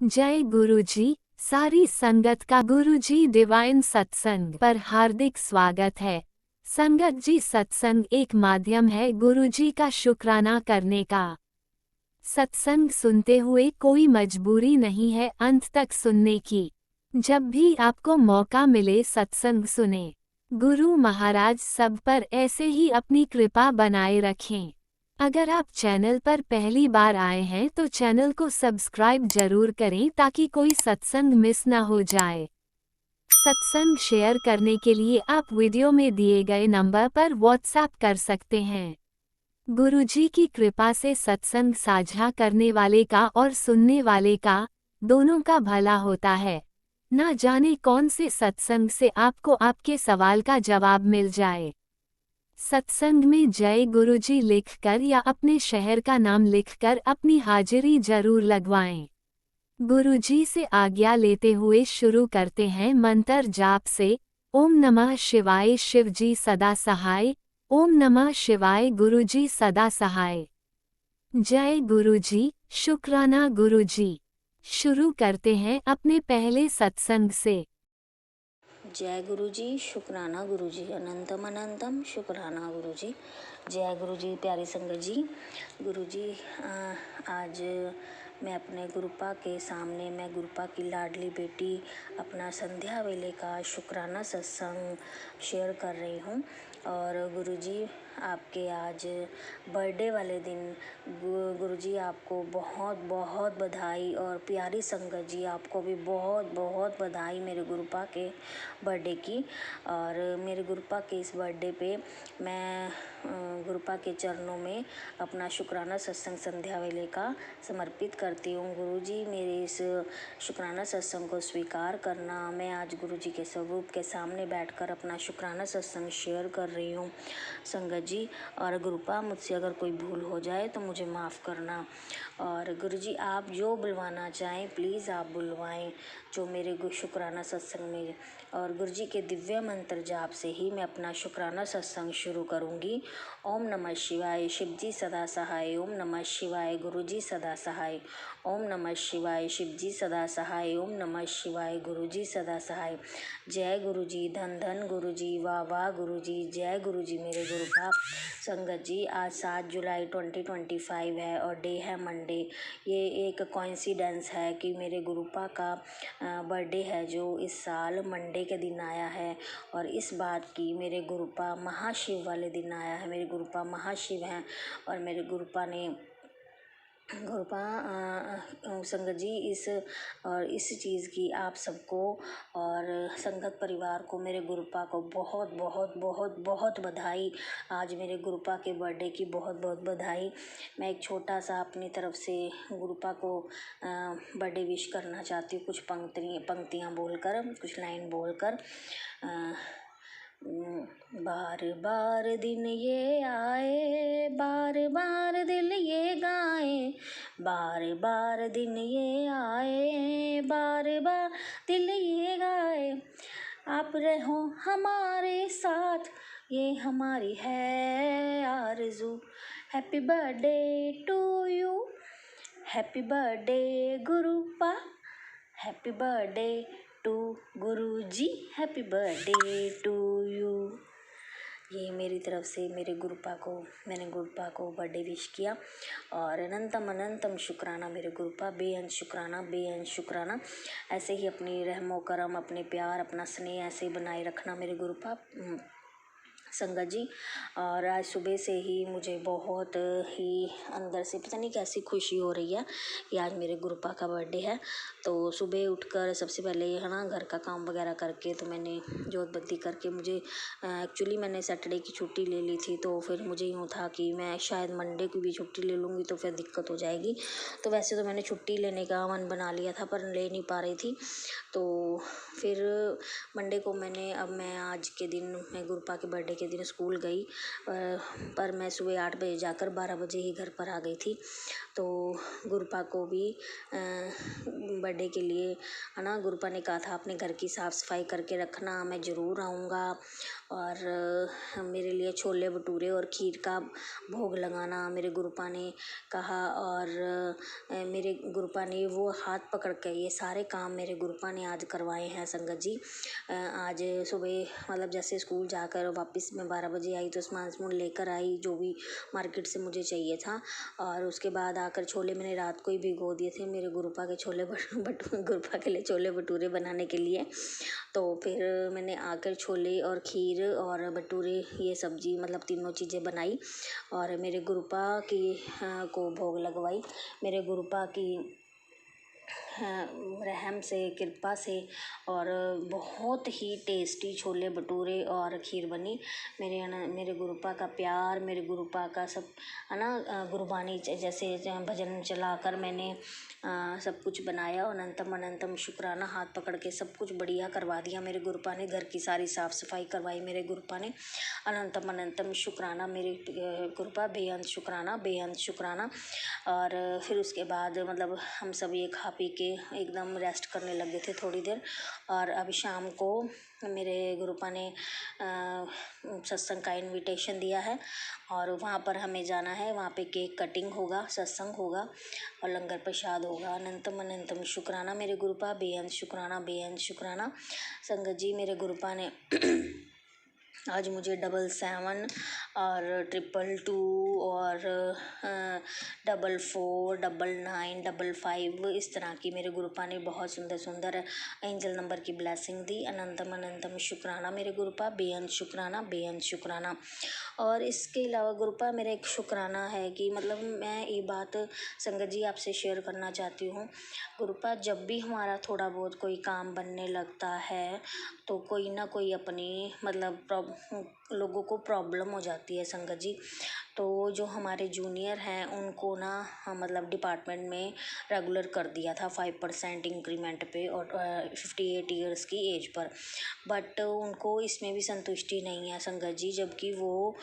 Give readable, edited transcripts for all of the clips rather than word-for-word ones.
जय गुरुजी। सारी संगत का गुरुजी डिवाइन सत्संग पर हार्दिक स्वागत है। संगत जी, सत्संग एक माध्यम है गुरुजी का शुक्राना करने का। सत्संग सुनते हुए कोई मजबूरी नहीं है अंत तक सुनने की। जब भी आपको मौका मिले सत्संग सुने। गुरु महाराज सब पर ऐसे ही अपनी कृपा बनाए रखें। अगर आप चैनल पर पहली बार आए हैं तो चैनल को सब्सक्राइब जरूर करें ताकि कोई सत्संग मिस न हो जाए। सत्संग शेयर करने के लिए आप वीडियो में दिए गए नंबर पर व्हाट्सएप कर सकते हैं। गुरुजी की कृपा से सत्संग साझा करने वाले का और सुनने वाले का, दोनों का भला होता है। ना जाने कौन से सत्संग से आपको आपके सवाल का जवाब मिल जाए। सत्संग में जय गुरुजी लिखकर या अपने शहर का नाम लिखकर अपनी हाजिरी जरूर लगवाएं। गुरुजी से आज्ञा लेते हुए शुरू करते हैं मंत्र जाप से। ओम नमः शिवाय शिवजी सदा सहाय। ओम नमः शिवाय गुरुजी सदा सहाय। जय गुरुजी, शुक्राना गुरुजी। शुरू करते हैं अपने पहले सत्संग से। जय गुरुजी, शुक्राना गुरुजी, अनंतम अनंतम शुक्राना गुरुजी। जय गुरुजी। प्यारी संगत जी, गुरुजी आज मैं अपने गुरुपा के सामने, मैं गुरुपा की लाडली बेटी, अपना संध्या वेले का शुक्राना सत्संग शेयर कर रही हूँ। और गुरुजी आपके आज बर्थडे वाले दिन गुरुजी आपको बहुत बहुत बधाई। और प्यारी संगत जी, आपको भी बहुत बहुत बधाई मेरे गुरुपा के बर्थडे की। और मेरे गुरुपा के इस बर्थडे पे मैं गुरुपा के चरणों में अपना शुक्राना सत्संग संध्या वेले का समर्पित करती हूँ। गुरुजी मेरे इस शुक्राना सत्संग को स्वीकार करना। मैं आज गुरुजी के स्वरूप के सामने बैठकर अपना शुक्राना सत्संग शेयर कर रही हूँ संगत जी। और गुरुपा, मुझसे अगर कोई भूल हो जाए तो मुझे माफ़ करना। और गुरुजी आप जो बुलवाना चाहें प्लीज़ आप बुलवाएं, जो मेरे शुक्राना सत्संग में। और गुरुजी के दिव्य मंत्र जाप से ही मैं अपना शुक्राना सत्संग शुरू करूंगी। ओम नमः शिवाय शिवजी सदा सहाय। ओम नमः शिवाय गुरुजी सदा सहाय। ओम नमः शिवाय शिवजी सदा सहाय। ओम नमः शिवाय गुरुजी सदा सहाय। जय गुरुजी, धन धन गुरुजी, वाह वाह गुरुजी। जय गुरुजी मेरे गुरुपा। संगत जी, आज 7 जुलाई 2025 है और डे है मंडे। ये एक कोइंसिडेंस है कि मेरे गुरुपा का बर्थडे है जो इस साल मंडे के दिन आया है। और इस बात की मेरे गुरुपा महाशिव वाले दिन आया है। मेरे गुरुपा महाशिव हैं और मेरे गुरुपा ने संगत जी इस चीज़ की आप सबको और संगत परिवार को, मेरे गुरुपा को बहुत बहुत बहुत बहुत बधाई। आज मेरे गुरुपा के बर्थडे की बहुत बहुत बधाई। मैं एक छोटा सा अपनी तरफ से गुरुपा को बर्थडे विश करना चाहती हूँ, कुछ पंक्तियाँ बोलकर, कुछ लाइन बोलकर। बार बार दिन ये आए, बार बार दिल ये गाए, बार बार दिन ये आए, बार बार दिल ये गाए। आप रहो हमारे साथ, ये हमारी है आरज़ू। Happy birthday to you, happy birthday Gurupa, happy birthday to Guruji, happy birthday to you. ये मेरी तरफ से मैंने गुरुपा को बर्थडे विश किया। और अनंतम अनंतम शुक्राना मेरे गुरुपा, बेअंत शुक्राना, बेअंत शुक्राना। ऐसे ही अपनी रहमो करम, अपने प्यार, अपना स्नेह ऐसे ही बनाए रखना मेरे गुरुपा संगत जी। और आज सुबह से ही मुझे बहुत ही अंदर से पता नहीं कैसी खुशी हो रही है कि आज मेरे गुरुपा का बर्थडे है। तो सुबह उठकर सबसे पहले है ना घर का काम वगैरह करके, तो मैंने जोत बत्ती करके, मुझे एक्चुअली मैंने सैटरडे की छुट्टी ले ली थी। तो फिर मुझे यूँ था कि मैं शायद मंडे की भी छुट्टी ले लूँगी तो फिर दिक्कत हो जाएगी। तो वैसे तो मैंने छुट्टी लेने का मन बना लिया था पर ले नहीं पा रही थी। तो फिर मंडे को मैं आज के दिन, मैं गुरुपा के बर्थडे के दिन स्कूल गई, पर मैं सुबह 8 बजे जाकर 12 बजे ही घर पर आ गई थी। तो गुरपा को भी बर्थडे के लिए है ना, गुरपा ने कहा था अपने घर की साफ़ सफाई करके रखना, मैं ज़रूर आऊँगा। और मेरे लिए छोले भटूरे और खीर का भोग लगाना मेरे गुरपा ने कहा। और मेरे गुरपा ने वो हाथ पकड़ के ये सारे काम मेरे गुरपा ने आज करवाए हैं संगत जी। आज सुबह मतलब जैसे स्कूल जाकर वापस मैं 12 बजे आई तो सामान लेकर आई जो भी मार्केट से मुझे चाहिए था। और उसके बाद आकर छोले मैंने रात को ही भिगो दिए थे मेरे गुरपा के गुरपा के लिए छोले भटूरे बनाने के लिए। तो फिर मैंने आकर छोले और खीर और भटूरे ये सब्जी मतलब तीनों चीज़ें बनाई और मेरे गुरपा की को भोग लगवाई। मेरे गुरपा की रहम से कृपा से और बहुत ही टेस्टी छोले भटूरे और खीर बनी। मेरे गुरपा का प्यार, मेरे गुरपा का सब है ना, गुरबानी जैसे भजन चलाकर मैंने सब कुछ बनाया। और अनंतम अनंतम शुक्राना हाथ पकड़ के सब कुछ बढ़िया करवा दिया मेरे गुरपा ने। घर की सारी साफ़ सफाई करवाई मेरे गुरपा ने। अनंतम अनंतम शुक्राना मेरे गुरपा, बेअंत शुक्राना बेअंत शुक्राना। और फिर उसके बाद मतलब हम सब ये खा पी के एकदम रेस्ट करने लगे थे थोड़ी देर। और अभी शाम को मेरे गुरपा ने सत्संग का इनविटेशन दिया है और वहाँ पर हमें जाना है। वहाँ पे केक कटिंग होगा, सत्संग होगा और लंगर प्रसाद होगा। अनंतम अनंतम शुक्राना मेरे गुरपा, बेअंत शुक्राना बेअंत शुक्राना। संगत जी मेरे गुरपा ने आज मुझे 777 और 222 और 44 99 55 इस तरह की मेरे गुरपा ने बहुत सुंदर सुंदर एंजल नंबर की ब्लेसिंग दी। अनंतम अनंतम शुक्राना मेरे गुरपा, बेअंत शुक्राना बेअंत शुक्राना। और इसके अलावा गुरपा मेरा एक शुक्राना है कि मतलब मैं ये बात संगत जी आपसे शेयर करना चाहती हूँ। गुरपा जब भी हमारा थोड़ा बहुत कोई काम बनने लगता है तो कोई ना कोई अपनी मतलब लोगों को प्रॉब्लम हो जाती है संगत जी। तो जो हमारे जूनियर हैं उनको ना मतलब डिपार्टमेंट में रेगुलर कर दिया था 5% इंक्रीमेंट पे और 58 ईयर्स की एज पर। बट उनको इसमें भी संतुष्टि नहीं है संगत जी, जबकि वो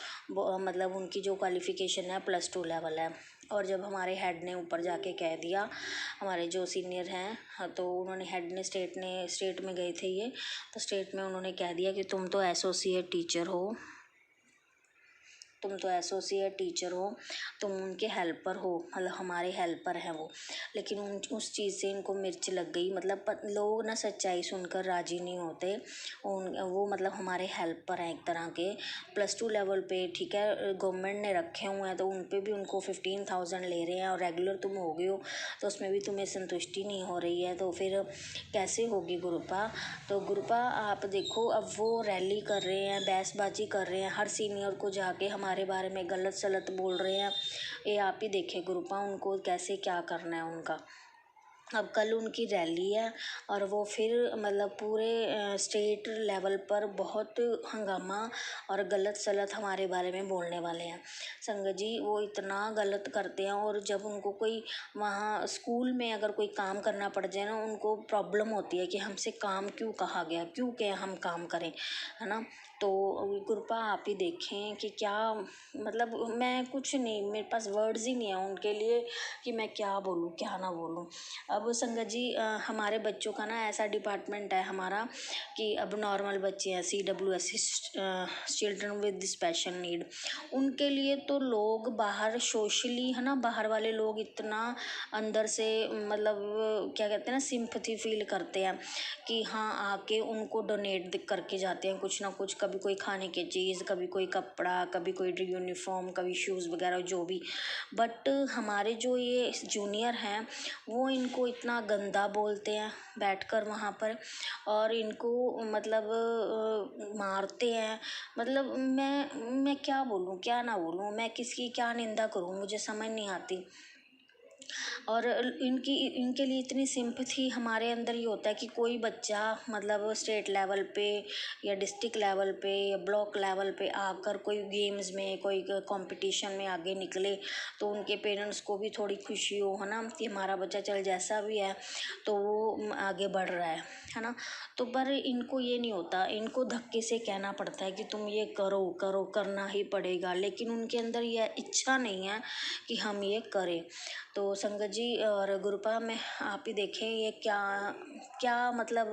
मतलब उनकी जो क्वालिफ़िकेशन है +2 लेवल है। और जब हमारे हेड ने ऊपर जाके कह दिया, हमारे जो सीनियर हैं तो उन्होंने हेड ने स्टेट में गए थे ये, तो स्टेट में उन्होंने कह दिया कि तुम तो एसोसिएट टीचर हो, तुम उनके हेल्पर हो, मतलब हमारे हेल्पर हैं वो। लेकिन उस चीज़ से इनको मिर्च लग गई। मतलब लोग ना सच्चाई सुनकर राजी नहीं होते। वो मतलब हमारे हेल्पर हैं एक तरह के, +2 लेवल पे, ठीक है, गवर्नमेंट ने रखे हुए हैं तो उन पे भी उनको 15,000 ले रहे हैं और रेगुलर तुम हो गए हो तो उसमें भी तुम्हें संतुष्टि नहीं हो रही है, तो फिर कैसे होगी गुरपा। तो गुरपा आप देखो अब वो रैली कर रहे हैं, बहसबाजी कर रहे हैं, हर सीनियर को जाके हमारे बारे में गलत सलत बोल रहे हैं। ये आप ही देखे गुरपा उनको कैसे क्या करना है उनका। अब कल उनकी रैली है और वो फिर मतलब पूरे स्टेट लेवल पर बहुत हंगामा और गलत सलत हमारे बारे में बोलने वाले हैं संगत जी। वो इतना गलत करते हैं और जब उनको कोई वहाँ स्कूल में अगर कोई काम करना पड़ जाए ना, उनको प्रॉब्लम होती है कि हमसे काम क्यों कहा गया, क्यों क्या हम काम करें, है ना। तो गुरपा आप ही देखें कि क्या मतलब मैं कुछ नहीं, मेरे पास वर्ड्स ही नहीं है उनके लिए कि मैं क्या बोलूँ क्या ना बोलूँ। अब संगत जी हमारे बच्चों का ना ऐसा डिपार्टमेंट है हमारा कि अब नॉर्मल बच्चे हैं CWS children with special need, उनके लिए तो लोग बाहर सोशली है ना, बाहर वाले लोग इतना अंदर से मतलब क्या कहते हैं ना, सिंपैथी फील करते हैं कि हाँ आके उनको डोनेट करके जाते हैं कुछ ना कुछ, कभी कोई खाने की चीज़, कभी कोई कपड़ा, कभी कोई यूनिफॉर्म, कभी शूज़ वगैरह जो भी। बट हमारे जो ये जूनियर हैं वो इनको इतना गंदा बोलते हैं बैठकर वहाँ पर और इनको मतलब मारते हैं। मतलब मैं क्या बोलूँ क्या ना बोलूँ, मैं किसकी क्या निंदा करूँ, मुझे समझ नहीं आती। और इनकी इनके लिए इतनी सिंपैथी हमारे अंदर ही होता है कि कोई बच्चा मतलब स्टेट लेवल पे या डिस्ट्रिक्ट लेवल पे या ब्लॉक लेवल पे आकर कोई गेम्स में कोई कंपटीशन में आगे निकले तो उनके पेरेंट्स को भी थोड़ी खुशी हो, है ना, कि हमारा बच्चा चल जैसा भी है तो वो आगे बढ़ रहा है ना। तो पर इनको ये नहीं होता, इनको धक्के से कहना पड़ता है कि तुम ये करो करो, करना ही पड़ेगा, लेकिन उनके अंदर यह इच्छा नहीं है कि हम ये करें। तो संगत जी और गुरुपा में आप ही देखें ये क्या क्या मतलब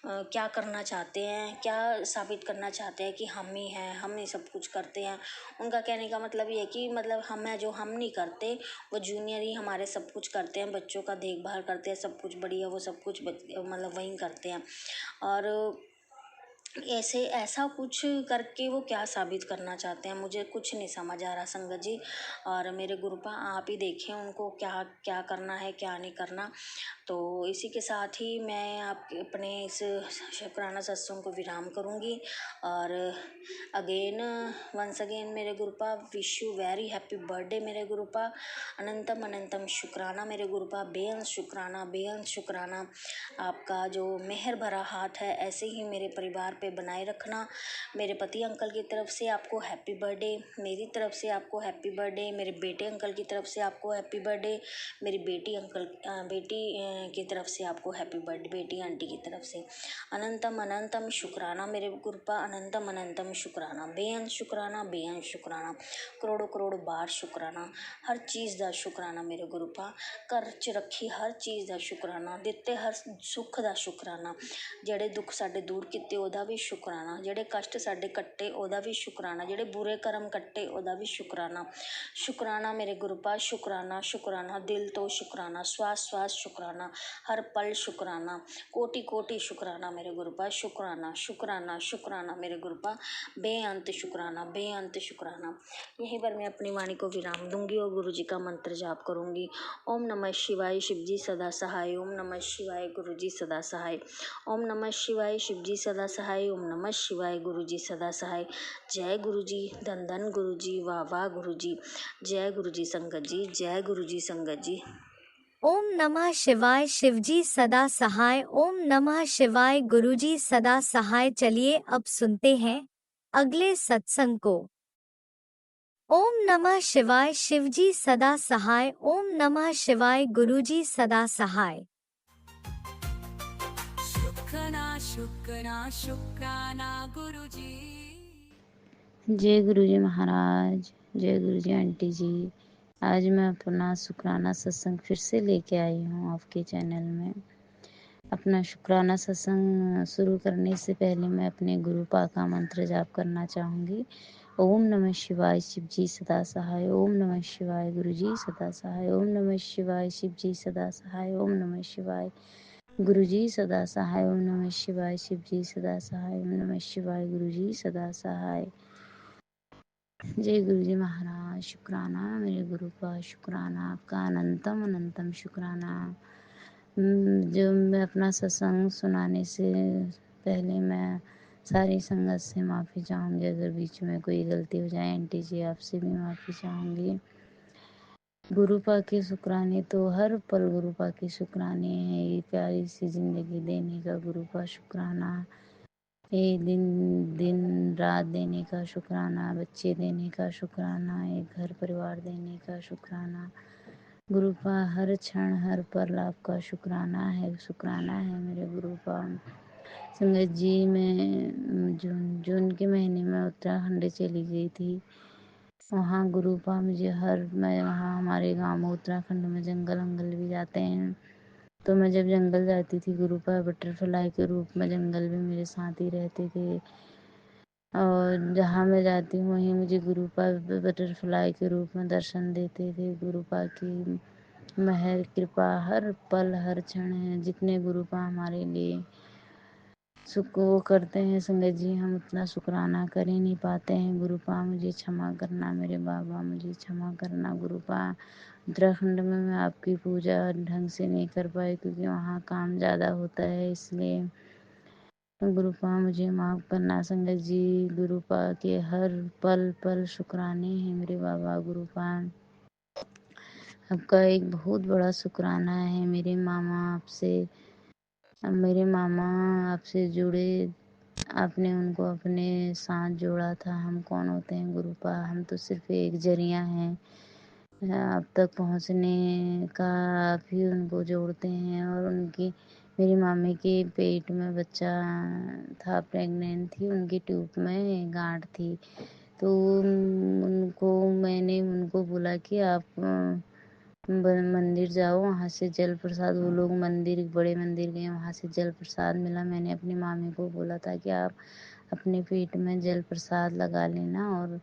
क्या करना चाहते हैं, क्या साबित करना चाहते हैं कि हम ही हैं, हम ही सब कुछ करते हैं। उनका कहने का मतलब ये है कि मतलब हम हैं जो हम नहीं करते, वो जूनियर ही हमारे सब कुछ करते हैं, बच्चों का देखभाल करते हैं, सब कुछ बढ़िया वो सब कुछ मतलब वही करते हैं। और ऐसे ऐसा कुछ करके वो क्या साबित करना चाहते हैं, मुझे कुछ नहीं समझ आ रहा संगत जी। और मेरे गुरुपा आप ही देखें उनको क्या क्या करना है क्या नहीं करना। तो इसी के साथ ही मैं आपके अपने इस शुक्राना सत्संग को विराम करूँगी। और अगेन वंस अगेन मेरे Gurupa wish you very happy birthday मेरे गुरुपा। अनंतम अनंतम शुक्राना मेरे गुरुपा, बेअंत शुक्राना बेअंत शुक्राना। आपका जो मेहर भरा हाथ है ऐसे ही मेरे परिवार पे बनाए रखना। मेरे पति अंकल की तरफ से आपको हैप्पी बर्थडे, मेरी तरफ से आपको हैप्पी बर्थडे, मेरे बेटे अंकल की तरफ से आपको हैप्पी बर्थडे, मेरी बेटी की तरफ से आपको हैप्पी बर्थडे, बेटी आंटी की तरफ से। अनंतम अनंतम शुक्राना मेरे गुरुपा, अनंतम अनंतम शुक्राना, बेअंत शुक्राना बेअंत शुक्राना, करोड़ों करोड़ बार शुक्राना। हर चीज़ ਦਾ शुक्राना मेरे गुरुपा, ਘਰ 'ਚ ਰੱਖੀ ਹਰ ਚੀਜ਼ ਦਾ ਸ਼ੁਕਰਾਨਾ, ਦਿੱਤੇ ਹਰ ਸੁੱਖ ਦਾ ਸ਼ੁਕਰਾਨਾ, ਜਿਹੜੇ ਦੁੱਖ ਸਾਡੇ ਦੂਰ ਕੀਤੇ ਉਹਦਾ ਵੀ ਸ਼ੁਕਰਾਨਾ, ਜਿਹੜੇ ਕਸ਼ਟ ਸਾਡੇ ਕੱਟੇ ਉਹਦਾ ਵੀ ਸ਼ੁਕਰਾਨਾ, ਜਿਹੜੇ ਬੁਰੇ ਕਰਮ ਕੱਟੇ ਉਹਦਾ ਵੀ ਸ਼ੁਕਰਾਨਾ। ਸ਼ੁਕਰਾਨਾ ਮੇਰੇ ਗੁਰੂਪਾ, ਸ਼ੁਕਰਾਨਾ ਸ਼ੁਕਰਾਨਾ, ਦਿਲ ਤੋਂ ਸ਼ੁਕਰਾਨਾ, ਸਵਾਸ ਸਵਾਸ ਸ਼ੁਕਰਾਨਾ, हर पल शुक्राना, कोटि कोटि शुक्राना मेरे गुरुपा, शुक्राना शुक्राना शुक्राना मेरे गुरुपा, बेअंत शुक्राना बेअंत शुक्राना। यहीं पर मैं अपनी वाणी को विराम दूंगी और गुरु जी का मंत्र जाप करूंगी। ओम नमः शिवाय शिव जी सदा सहाय, ओम नमः शिवाय गुरु जी सदा सहाय, ओम नमः शिवाय शिव जी सदा सहाय, ओम नमः शिवाय गुरु जी सदा सहाय। जय गुरु जी, धन धन गुरु जी, वाह वाह गुरु जी, जय गुरु जी संगत जी, जय गुरु जी संगत जी। ओम नमः शिवाय शिवजी सदा सहाय, ओम नमः शिवाय गुरुजी सदा सहाय। चलिए अब सुनते हैं अगले सत्संग को। ओम नमः शिवाय शिवजी सदा सहाय, ओम नमः शिवाय गुरुजी सदा सहाय। शुक्राना शुक्राना शुक्राना गुरुजी। जय गुरुजी महाराज, जय गुरुजी आंटी जी। आज मैं अपना शुक्राना सत्संग फिर से लेके आई हूँ आपके चैनल में। अपना शुक्राना सत्संग शुरू करने से पहले मैं अपने गुरुपा का मंत्र जाप करना चाहूँगी। ओम नमः शिवाय शिव जी सदा सहाय, ओम नमः शिवाय गुरुजी सदा सहाय, ओम नमः शिवाय शिव जी सदा सहाय, ओम नमः शिवाय गुरुजी सदा सहाय, ओम नमः शिवाय शिव जी सदा सहाय, ओम नमः शिवाय गुरुजी सदा सहाय। जय गुरु जी महाराज, शुक्राना मेरे गुरु का, शुक्राना आपका अनंतम अनंतम शुक्राना। जो मैं अपना सत्संग सुनाने से पहले मैं सारी संगत से माफ़ी चाहूँगी अगर बीच में कोई गलती हो जाए। आंटी जी आपसे भी माफ़ी चाहूँगी। गुरुपा के शुक्राने तो हर पल गुरुपा के शुक्राने हैं। ये प्यारी सी जिंदगी देने का गुरुपा शुक्राना, एक दिन दिन रात देने का शुक्राना, बच्चे देने का शुक्राना, एक घर परिवार देने का शुक्राना। गुरुपा हर क्षण हर पल आपका शुक्राना है मेरे गुरुपा। संगत जी मैं जून के महीने में उत्तराखंड चली गई थी। वहाँ गुरुपा मुझे मैं वहाँ हमारे गांव में उत्तराखंड में जंगल वंगल भी जाते हैं, तो मैं जब जंगल जाती थी गुरुपा बटरफ्लाई के रूप में जंगल भी मेरे साथ ही रहते थे। और जहाँ मैं जाती हूँ वहीं मुझे गुरुपा बटरफ्लाई के रूप में दर्शन देते थे। गुरुपा की मेहर कृपा हर पल हर क्षण है। जितने गुरुपा हमारे लिए सुख वो करते हैं संगत जी, हम उतना शुक्राना कर ही नहीं पाते हैं। गुरुपा मुझे क्षमा करना, मेरे बाबा मुझे क्षमा करना। गुरुपा उत्तराखंड में मैं आपकी पूजा ढंग से नहीं कर पाई क्योंकि वहाँ काम ज़्यादा होता है, इसलिए गुरुपा मुझे माफ़ करना संगत जी। गुरुपा के हर पल पल शुक्राने हैं मेरे बाबा गुरुपा। आपका एक बहुत बड़ा शुक्राना है मेरे मामा आपसे जुड़े, आपने उनको अपने साथ जोड़ा था। हम कौन होते हैं गुरुपा, हम तो सिर्फ एक जरिया हैं आप तक पहुंचने का। आप ही उनको जोड़ते हैं। और मेरी मामी के पेट में बच्चा था, प्रेग्नेंट थी, उनकी ट्यूब में गांठ थी। तो मैंने उनको बोला कि आप मंदिर जाओ, वहाँ से जल प्रसाद, वो लोग बड़े मंदिर गए, वहाँ से जल प्रसाद मिला। मैंने अपनी मामी को बोला था कि आप अपने पेट में जल प्रसाद लगा लेना और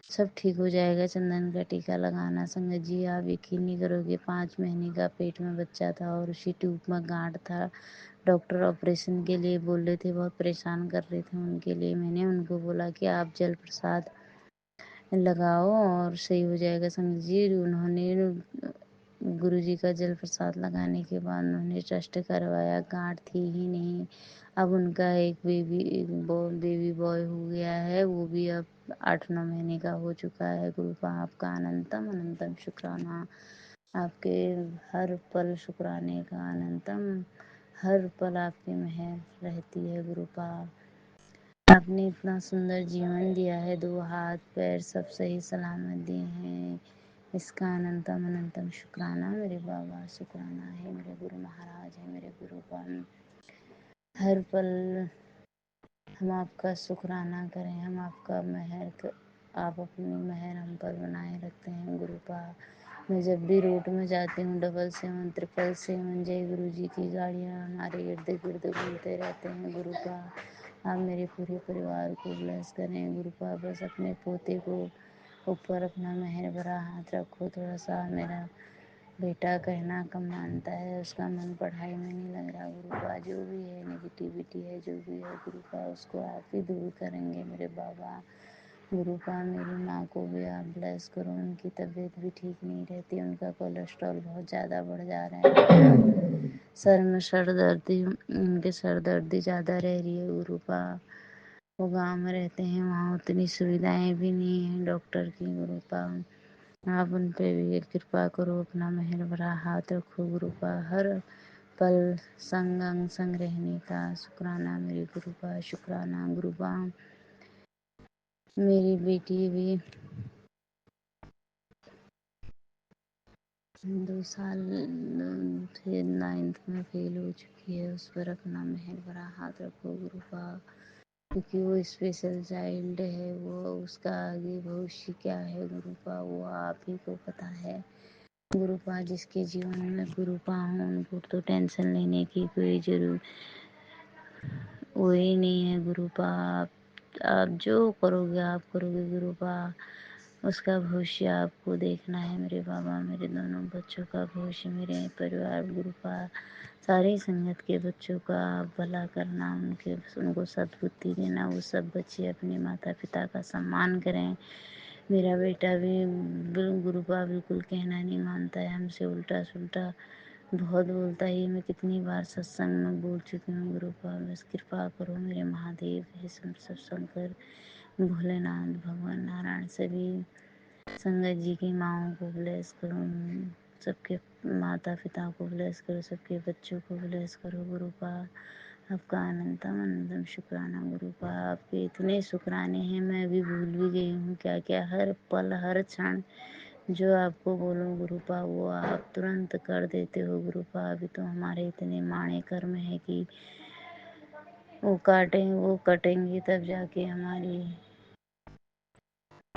सब ठीक हो जाएगा, चंदन का टीका लगाना। संगत जी आप यकीन नहीं करोगे, 5 महीने का पेट में बच्चा था और उसी ट्यूब में गांठ था। डॉक्टर ऑपरेशन के लिए बोल रहे थे, बहुत परेशान कर रहे थे उनके लिए। मैंने उनको बोला कि आप जल प्रसाद लगाओ और सही हो जाएगा। संगत जी उन्होंने गुरुजी का जल प्रसाद लगाने के बाद उन्होंने टेस्ट करवाया, गांठ थी ही नहीं। अब उनका एक बेबी बॉय हो गया है, वो भी अब 8-9 महीने का हो चुका है। गुरुपा आपका अनंतम अनंतम शुक्राना, आपके हर पल शुक्राने का अनंतम, हर पल आपकी मेहर रहती है गुरुपा। आपने इतना सुंदर जीवन दिया है, 2 हाथ पैर सब सही सलामत दिए हैं, इसका अनंतम अनंतम शुक्राना मेरे बाबा। शुक्राना है मेरे गुरु महाराज है, मेरे गुरु का हर पल हम आपका शुक्राना करें, हम आपका आप अपनी मेहर हम पर बनाए रखते हैं गुरुपा। मैं जब भी रोड में जाती हूँ, 777 777 जय गुरु जी की गाड़ियाँ हमारे इर्द गिर्द घूमते रहते हैं गुरुपा। आप मेरे पूरे परिवार को ब्लेस करें गुरुपा। बस अपने पोते को ऊपर अपना मेहर भरा हाथ रखो। थोड़ा सा मेरा बेटा कहना कम मानता है, उसका मन पढ़ाई में नहीं लग रहा गुरुपा। जो भी है नेगेटिविटी है, जो भी है गुरुपा, उसको आप ही दूर करेंगे मेरे बाबा। गुरुपा मेरी माँ को भी आप ब्लेस करो, उनकी तबीयत भी ठीक नहीं रहती, उनका कोलेस्ट्रॉल बहुत ज़्यादा बढ़ जा रहा है। सर में सर दर्दी, उनके सर दर्दी ज़्यादा रह रही है गुरुपा। वो गाँव में रहते हैं, वहाँ उतनी सुविधाएं भी नहीं हैं डॉक्टर की गुरुपा। आप उन पे भी कृपा करो, अपना मेहर भरा हाथ रखो गुरुपा। हर पल संग संग रहने का शुक्राना मेरे गुरुपा। शुक्राना गुरुपा। मेरी बेटी भी 2 साल फिर 9th में फेल हो चुकी है, उस पर अपना मेहर भरा हाथ रखो गुरुपा। क्योंकि वो स्पेशल चाइल्ड है, वो उसका आगे भविष्य क्या है गुरुपा, वो आप ही को पता है गुरुपा। जिसके जीवन में गुरुपा हो उनको तो टेंशन लेने की कोई जरूरत वो ही नहीं है गुरुपा। आप जो करोगे आप करोगे गुरुपा, उसका भविष्य आपको देखना है मेरे बाबा। मेरे दोनों बच्चों का भविष्य, मेरे परिवार गुरुपा, सारी संगत के बच्चों का आप भला करना, उनको सद्बुद्धि देना। वो सब बच्चे अपने माता पिता का सम्मान करें। मेरा बेटा भी गुरुपा बिल्कुल कहना नहीं मानता है, हमसे उल्टा सुल्टा बहुत बोलता है। मैं कितनी बार सत्संग में बोल चुकी हूँ गुरुपा, बस कृपा करो मेरे महादेव। हे सत्संग कर भोलेनाथ भगवान नारायण सभी संगत जी की माँओं को ब्लेस करो, सबके माता पिता को ब्लेस करो, सबके बच्चों को ब्लेस करो गुरुपा। आपका अनंतम अनंतम शुक्राना गुरुपा। आपके इतने शुक्राने हैं, मैं अभी भूल भी गई हूँ क्या क्या। हर पल हर क्षण जो आपको बोलो गुरुपा, वो आप तुरंत कर देते हो गुरुपा। अभी तो हमारे इतने माणे कर्म है कि वो कटेंगे तब जाके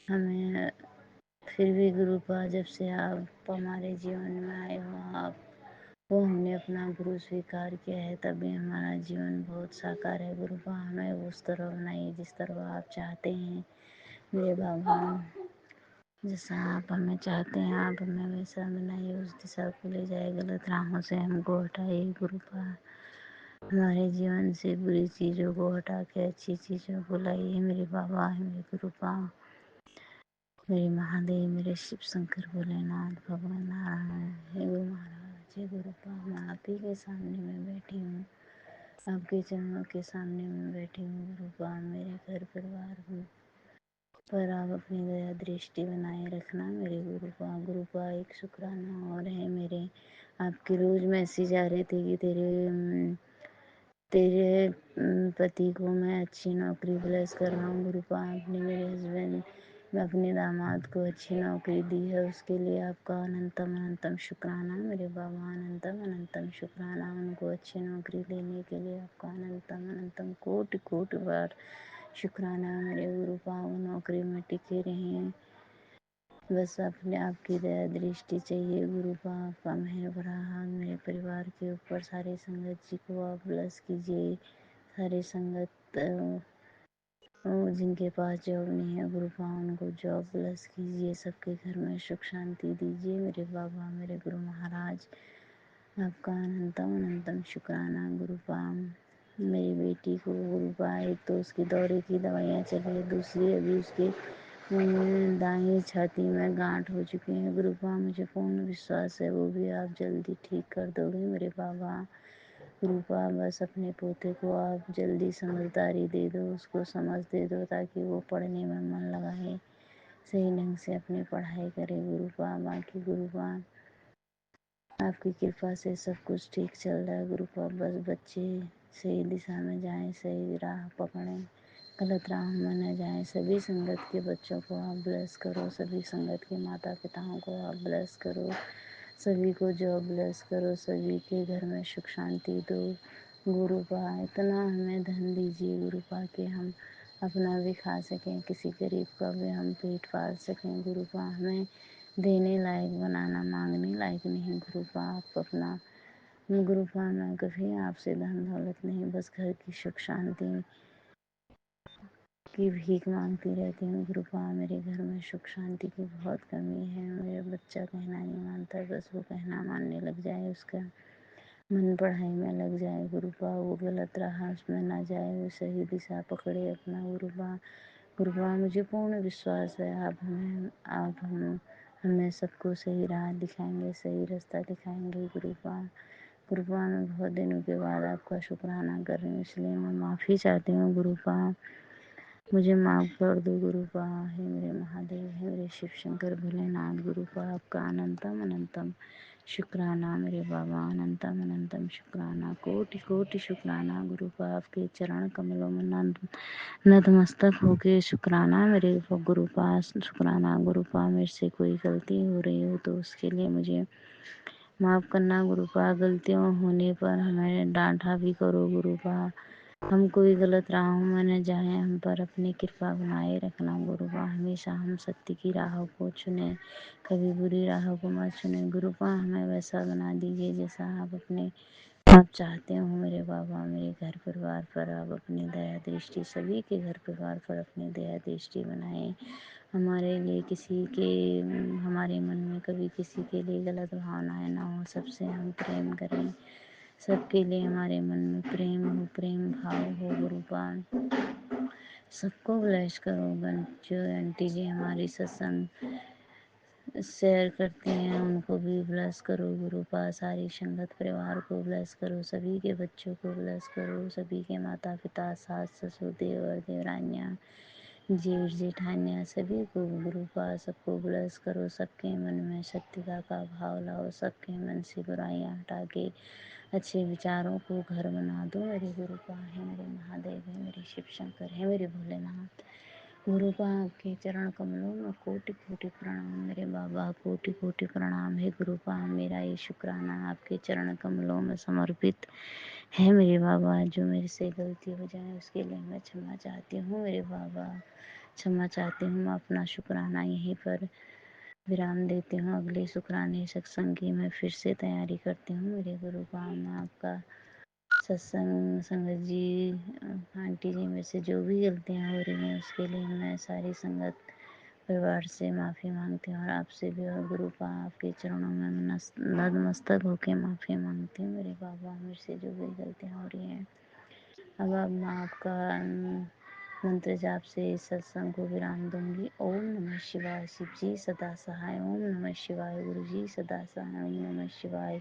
हमें फिर भी गुरुपा, जब से आप हमारे जीवन में आए हो, आप वो हमने अपना गुरु स्वीकार किया है, तभी हमारा जीवन बहुत साकार है गुरुपा। हमें उस तरह बनाइए जिस तरह आप चाहते हैं मेरे बाबा। जैसा आप हमें चाहते हैं आप हमें वैसा बनाइए, उस दिशा को ले जाए, गलत राहों से हमको हटाइए गुरुपा। हमारे जीवन से बुरी चीज़ों को हटा के अच्छी चीज़ों को लाइए मेरे बाबा है, मेरे गुरुपा, मेरे महादेव, मेरे शिव शंकर भोलेनाथ भगवान नारायण। हे गुरु महाराज, हे गुरुपा, मैं आप ही के सामने में बैठी हूँ, आपके चरणों के सामने में बैठी हूँ गुरुपा। मेरे घर परिवार पर आप अपनी दया दृष्टि बनाए रखना मेरे गुरु का एक शुक्राना और है मेरे। आपके रोज़ मैसेज आ रहे थे कि तेरे पति को मैं अच्छी नौकरी ब्लेस कर रहा हूँ गुरुपा। आपने मेरे हस्बैंड में अपने दामाद को अच्छी नौकरी दी है, उसके लिए आपका अनंतम अनंतम शुक्राना मेरे बाबा। अनंतम अनंतम शुक्राना। उनको अच्छी नौकरी देने के लिए आपका अनंतम अनंतम कोटि कोटि बार शुक्राना मेरे गुरुपा। वो नौकरी में टिके रहें, बस अपने आपकी दया दृष्टि चाहिए गुरुपा। आपका मेहर भरा हाथ मेरे परिवार के ऊपर। सारे संगत जी को आप ब्लेस कीजिए। सारे संगत जिनके पास जॉब नहीं है गुरुपा, उनको जॉब ब्लेस कीजिए। सबके घर में सुख शांति दीजिए मेरे बाबा मेरे गुरु महाराज। आपका अनंतम अनंतम शुक्राना गुरुपा। मेरी बेटी को गुरुपा, एक तो उसकी दौरे की दवाइयाँ चली, दूसरी अभी उसके दाहिनी छाती में गांठ हो चुकी है गुरुपा। मुझे पूर्ण विश्वास है वो भी आप जल्दी ठीक कर दोगे मेरे बाबा गुरुपा। बस अपने पोते को आप जल्दी समझदारी दे दो, उसको समझ दे दो, ताकि वो पढ़ने में मन लगाए, सही ढंग से अपनी पढ़ाई करे गुरुपा। बाकी गुरुपा आपकी कृपा से सब कुछ ठीक चल रहा है गुरुपा। बस बच्चे सही दिशा में जाएं, सही राह पकड़ें, गलत राह में न जाएं। सभी संगत के बच्चों को आप ब्लेस करो, सभी संगत के माता पिताओं को आप ब्लेस करो, सभी को जॉब ब्लेस करो, सभी के घर में सुख शांति दो गुरुपा। इतना हमें धन दीजिए गुरुपा कि हम अपना भी खा सकें, किसी गरीब का भी हम पेट पाल सकें गुरुपा। हमें देने लायक बनाना, मांगने लायक नहीं गुरुपा। आप अपना गुरुपा, मैं कभी आपसे धन दौलत नहीं, बस घर की सुख शांति की भीख मांगती रहती हूँ गुरुपा। मेरे घर में सुख शांति की बहुत कमी है। मेरा बच्चा कहना नहीं मानता, बस वो कहना मानने लग जाए, उसका मन पढ़ाई में लग जाए गुरुपा, वो गलत राह उसमें ना जाए, वो सही दिशा पकड़े अपना गुरुपा। मुझे पूर्ण विश्वास है आप हमें सबको सही राह दिखाएंगे, सही रास्ता दिखाएंगे गुरुपा। मैं बहुत दिनों के बाद आपका शुक्राना कर रही हूँ, इसलिए मैं माफ़ी चाहती हूँ गुरुपा। मुझे माफ़ कर दो गुरुपा। हे मेरे महादेव, हे मेरे शिव शंकर भोलेनाथ गुरुपा। आपका अनंतम अनंतम शुक्राना मेरे बाबा। अनंतम अनंतम शुक्राना, कोटि कोटि शुक्राना गुरुपा। आपके चरण कमलों में नतमस्तक होके शुक्राना मेरे गुरुपा। शुक्राना गुरुपा। मेरे से कोई गलती हो रही हो तो उसके लिए मुझे माफ़ करना गुरुपा। गलतियों होने पर हमें डांटा भी करो गुरुपा। हम कोई गलत राहों में न जाएं, हम पर अपनी कृपा बनाए रखना गुरुपा। हमेशा हम सत्य की राहों को चुने, कभी बुरी राहों को मत चुने गुरुपा। हमें वैसा बना दीजिए जैसा आप चाहते हो मेरे बाबा। मेरे घर परिवार पर आप अपनी दया दृष्टि, सभी के घर परिवार पर अपनी दया दृष्टि बनाएं। हमारे लिए हमारे मन में कभी किसी के लिए गलत भावनाएं ना हो, सबसे हम प्रेम करें, सबके लिए हमारे मन में प्रेम हो, प्रेम भाव हो गुरुपा। सबको ब्लेस करो। जो आंटी जी हमारी सत्संग शेयर करती हैं उनको भी ब्लेस करो गुरुपा। सारी संगत परिवार को ब्लेस करो, सभी के बच्चों को ब्लेस करो, सभी के माता पिता, सास ससुर, देवर देवरानियाँ, जेठ जेठानियाँ, सभी को गुरुपा। सबको ब्लेस करो, सबके मन में सत्यता का भाव लाओ, सबके मन से बुराइयाँ हटा के अच्छे विचारों को घर बना दो मेरे गुरुपा। है मेरे महादेव, है मेरे शिव शंकर, है मेरे भोलेनाथ गुरुपा। आपके चरण कमलों में कोटि कोटि प्रणाम मेरे बाबा, कोटि कोटि प्रणाम है गुरुपा। मेरा ये शुक्राना आपके चरण कमलों में समर्पित है मेरे बाबा। जो मेरे से गलती हो जाए उसके लिए मैं क्षमा चाहती हूँ मेरे बाबा, क्षमा चाहती हूँ। मैं अपना शुक्राना यहीं पर विराम देती हूँ। अगले शुक्राने सत्संग की मैं फिर से तैयारी करती हूँ मेरे गुरुपा। मैं आपका सत्संग संगत जी, आंटी जी, मेरे से जो भी गलतियाँ हो रही हैं उसके लिए मैं सारी संगत परिवार से माफ़ी मांगती हूँ, और आपसे भी। और गुरुपा आपके चरणों में मैं नतमस्तक होकर माफ़ी मांगती हूँ मेरे बाबा, मेरे से जो भी गलतियाँ हो रही हैं। अब मैं आपका मंत्र जाप से इस सत्संग को विराम दूंगी। ओम नमः शिवाय। शिव जी सदा सहाय। ओम नमः शिवाय। गुरु जी सदा सहाय। ओम नमः शिवाय।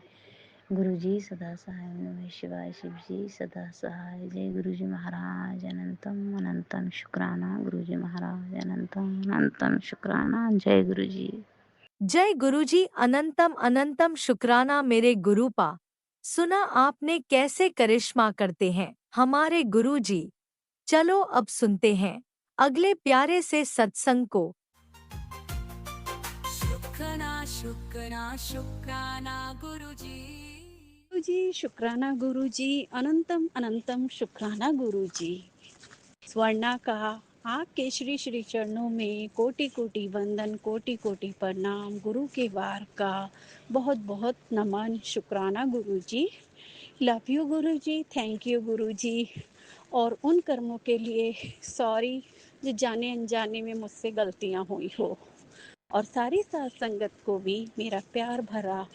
गुरु जी सदा सहाय नमः शिवाय। शिव जी सदा सहाय। जय गुरु जी महाराज। अनंतम अनंतम शुक्राना गुरु जी महाराज। अनंतम अनंतम शुक्राना। जय गुरु जी। जय गुरुजी। अनंतम अनंतम शुक्राना मेरे गुरुपा। सुना आपने कैसे करिश्मा करते हैं हमारे गुरुजी। चलो अब सुनते हैं अगले प्यारे से सत्संग को। शुक्राना शुक्राना शुक्राना गुरुजी। गुरुजी शुक्राना गुरुजी। अनंतम अनंतम शुक्राना गुरुजी। स्वर्णा कहा, आपके श्री श्री चरणों में कोटि कोटि वंदन, कोटि कोटि प्रणाम। गुरु के वार का बहुत बहुत नमन। शुक्राना Guruji. Love you Guruji. Thank you Guruji. और उन कर्मों के लिए सॉरी जो जाने अनजाने में मुझसे गलतियां हुई हो। और सारी साथ संगत को भी मेरा प्यार भरा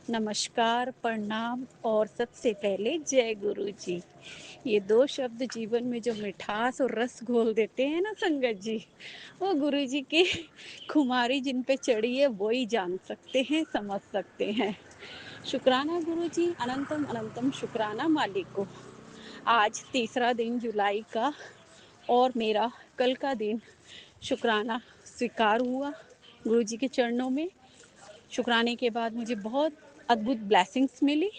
नमस्कार, प्रणाम और सबसे पहले जय गुरु जी। ये दो शब्द जीवन में जो मिठास और रस घोल देते हैं ना संगत जी, वो गुरु जी की खुमारी जिन पे चढ़ी है वो ही जान सकते हैं, समझ सकते हैं। शुक्राना गुरु जी। अनंतम अनंतम शुक्राना मालिक को। आज तीसरा दिन जुलाई का और मेरा कल का दिन शुक्राना स्वीकार हुआ गुरु जी के चरणों में। शुक्राने के बाद मुझे बहुत अद्भुत ब्लेसिंग्स मिली।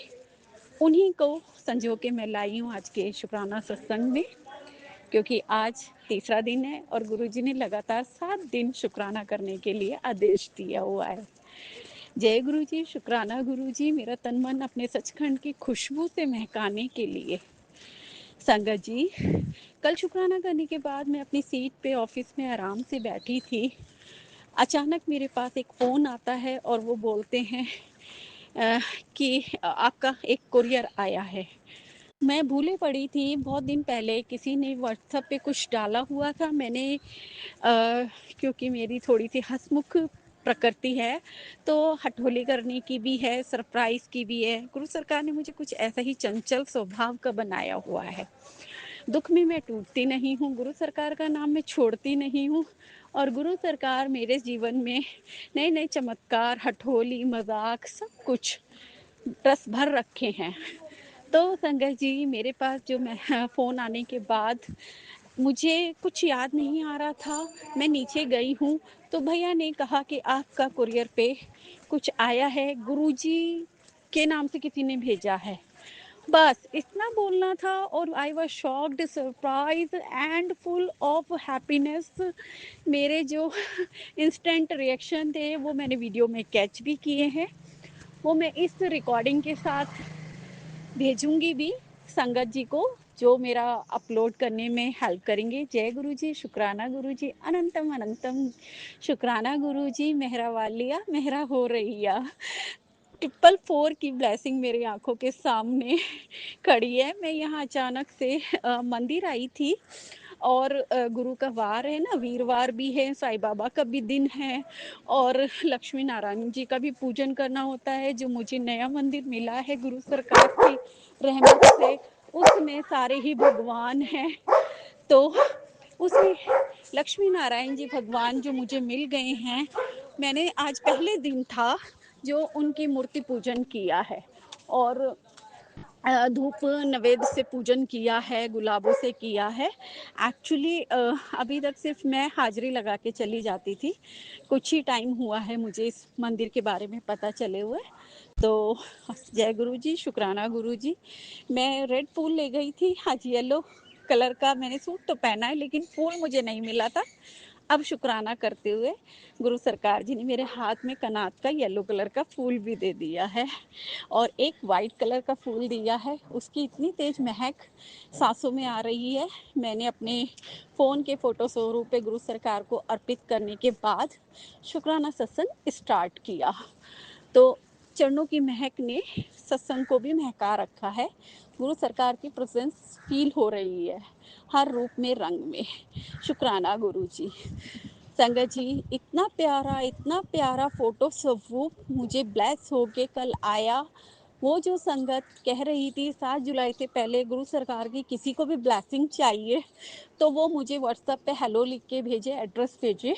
उन्हीं को संजो के मैं लाई हूँ आज के शुक्राना सत्संग में, क्योंकि आज तीसरा दिन है और गुरु जी ने लगातार 7 दिन शुक्राना करने के लिए आदेश दिया हुआ है। जय गुरु जी। शुक्राना गुरु जी मेरा तन मन अपने सचखंड की खुशबू से महकाने के लिए। संगत जी, कल शुक्राना करने के बाद मैं अपनी सीट पे ऑफिस में आराम से बैठी थी। अचानक मेरे पास एक फ़ोन आता है और वो बोलते हैं कि आपका एक कुरियर आया है। मैं भूले पड़ी थी, बहुत दिन पहले किसी ने व्हाट्सएप पे कुछ डाला हुआ था। मैंने क्योंकि मेरी थोड़ी सी हंसमुख प्रकृति है, तो हठोली करने की भी है, सरप्राइज की भी है। गुरु सरकार ने मुझे कुछ ऐसा ही चंचल स्वभाव का बनाया हुआ है। दुख में मैं टूटती नहीं हूँ, गुरु सरकार का नाम मैं छोड़ती नहीं हूँ। और गुरु सरकार मेरे जीवन में नए नए चमत्कार, हठोली, मजाक सब कुछ रस भर रखे हैं। तो संगत जी, मेरे पास जो मैं फ़ोन आने के बाद मुझे कुछ याद नहीं आ रहा था। मैं नीचे गई हूँ तो भैया ने कहा कि आपका कुरियर पे कुछ आया है, गुरुजी के नाम से किसी ने भेजा है। बस इतना बोलना था और I was shocked, surprise and full of happiness. मेरे जो इंस्टेंट रिएक्शन थे वो मैंने वीडियो में कैच भी किए हैं, वो मैं इस रिकॉर्डिंग के साथ भेजूंगी भी संगत जी को, जो मेरा अपलोड करने में हेल्प करेंगे। जय गुरु जी। शुक्राना गुरु जी। अनंतम अनंतम शुक्राना गुरु जी। मेहरा वालिया मेहरा हो रही है। 444 की ब्लेसिंग मेरी आंखों के सामने खड़ी है। मैं यहाँ अचानक से मंदिर आई थी और गुरु का वार है ना, वीरवार भी है, साईं बाबा का भी दिन है और लक्ष्मी नारायण जी का भी पूजन करना होता है। जो मुझे नया मंदिर मिला है गुरु सरकार की रहमत से, उसमें सारे ही भगवान हैं। तो उसमें लक्ष्मी नारायण जी भगवान जो मुझे मिल गए हैं, मैंने आज पहले दिन था जो उनकी मूर्ति पूजन किया है और धूप नवेद से पूजन किया है, गुलाबों से किया है। एक्चुअली अभी तक सिर्फ मैं हाजिरी लगा के चली जाती थी। कुछ ही टाइम हुआ है मुझे इस मंदिर के बारे में पता चले हुए। तो जय गुरु जी। शुक्राना गुरु जी। मैं रेड फूल ले गई थी, आज येलो कलर का मैंने सूट तो पहना है लेकिन फूल मुझे नहीं मिला था। अब शुक्राना करते हुए गुरु सरकार जी ने मेरे हाथ में कनात का येलो कलर का फूल भी दे दिया है और एक वाइट कलर का फूल दिया है। उसकी इतनी तेज महक सांसों में आ रही है। मैंने अपने फ़ोन के फोटो स्वरूप पे गुरु सरकार को अर्पित करने के बाद शुक्राना सत्संग स्टार्ट किया। तो चरणों की महक ने सत्संग को भी महका रखा है। गुरु सरकार की प्रेजेंस फील हो रही है हर रूप में, रंग में। शुक्राना गुरु जी। संगत जी, इतना प्यारा फोटो स्वरूप मुझे ब्लेस होके कल आया। वो जो संगत कह रही थी 7 जुलाई से पहले गुरु सरकार की किसी को भी ब्लेसिंग चाहिए तो वो मुझे व्हाट्सएप पे हेलो लिख के भेजे, एड्रेस भेजे,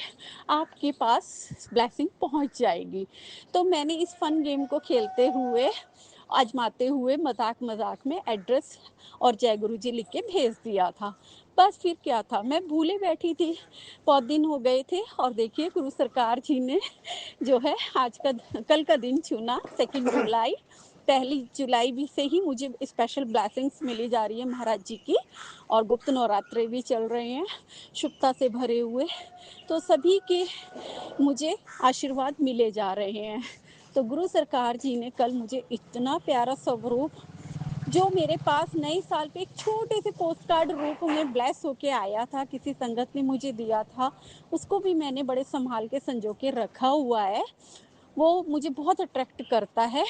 आपके पास ब्लेसिंग पहुंच जाएगी। तो मैंने इस फन गेम को खेलते हुए आजमाते हुए मजाक मजाक में एड्रेस और जय गुरु जी लिख के भेज दिया था। बस फिर क्या था, मैं भूले बैठी थी, बहुत दिन हो गए थे और देखिए गुरु सरकार जी ने जो है आज का कल का दिन चुना 2 जुलाई। 1 जुलाई भी से ही मुझे स्पेशल ब्लेसिंग्स मिली जा रही है महाराज जी की, और गुप्त नवरात्रे भी चल रहे हैं शुभता से भरे हुए, तो सभी के मुझे आशीर्वाद मिले जा रहे हैं। तो गुरु सरकार जी ने कल मुझे इतना प्यारा स्वरूप जो मेरे पास नए साल पे एक छोटे से पोस्ट कार्ड रूप में ब्लेस होके आया था, किसी संगत ने मुझे दिया था, उसको भी मैंने बड़े संभाल के संजो के रखा हुआ है। वो मुझे बहुत अट्रैक्ट करता है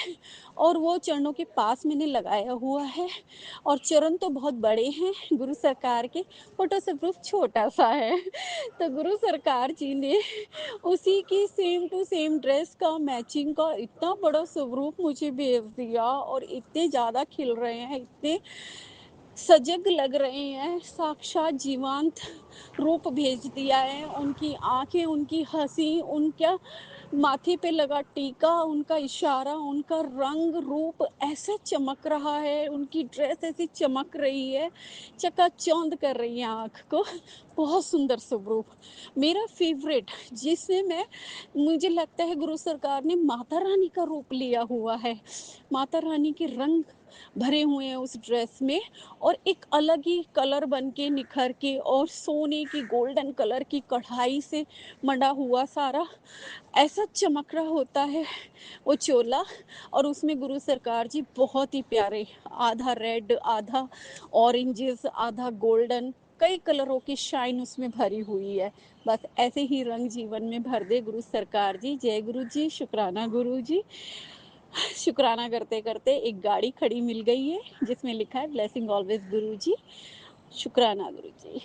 और वो चरणों के पास मैंने लगाया हुआ है, और चरण तो बहुत बड़े हैं गुरु सरकार के, फोटो स्वरूप छोटा सा है। तो गुरु सरकार जी ने उसी की सेम टू सेम ड्रेस का मैचिंग का इतना बड़ा स्वरूप मुझे भेज दिया, और इतने ज़्यादा खिल रहे हैं, इतने सजग लग रहे हैं, साक्षात जीवंत रूप भेज दिया है। उनकी आंखें, उनकी हंसी, उनका माथे पे लगा टीका, उनका इशारा, उनका रंग रूप ऐसा चमक रहा है, उनकी ड्रेस ऐसी चमक रही है, चकाचौंध कर रही है आँख को। बहुत सुंदर स्वरूप, मेरा फेवरेट, जिसमें मैं, मुझे लगता है गुरु सरकार ने माता रानी का रूप लिया हुआ है। माता रानी के रंग भरे हुए हैं उस ड्रेस में, और एक अलग ही कलर बन के निखर के, और सोने की गोल्डन कलर की कढ़ाई से मंडा हुआ सारा ऐसा चमक रहा होता है वो चोला, और उसमें गुरु सरकार जी बहुत ही प्यारे, आधा रेड, आधा ऑरेंजेस, आधा गोल्डन, कई कलरों की शाइन उसमें भरी हुई है। बस ऐसे ही रंग जीवन में भर दे गुरु सरकार जी। जय गुरु जी, शुक्राना गुरु जी। शुक्राना करते करते एक गाड़ी खड़ी मिल गई है जिसमें लिखा है ब्लेसिंग ऑलवेज गुरु जी। शुक्राना गुरु जी।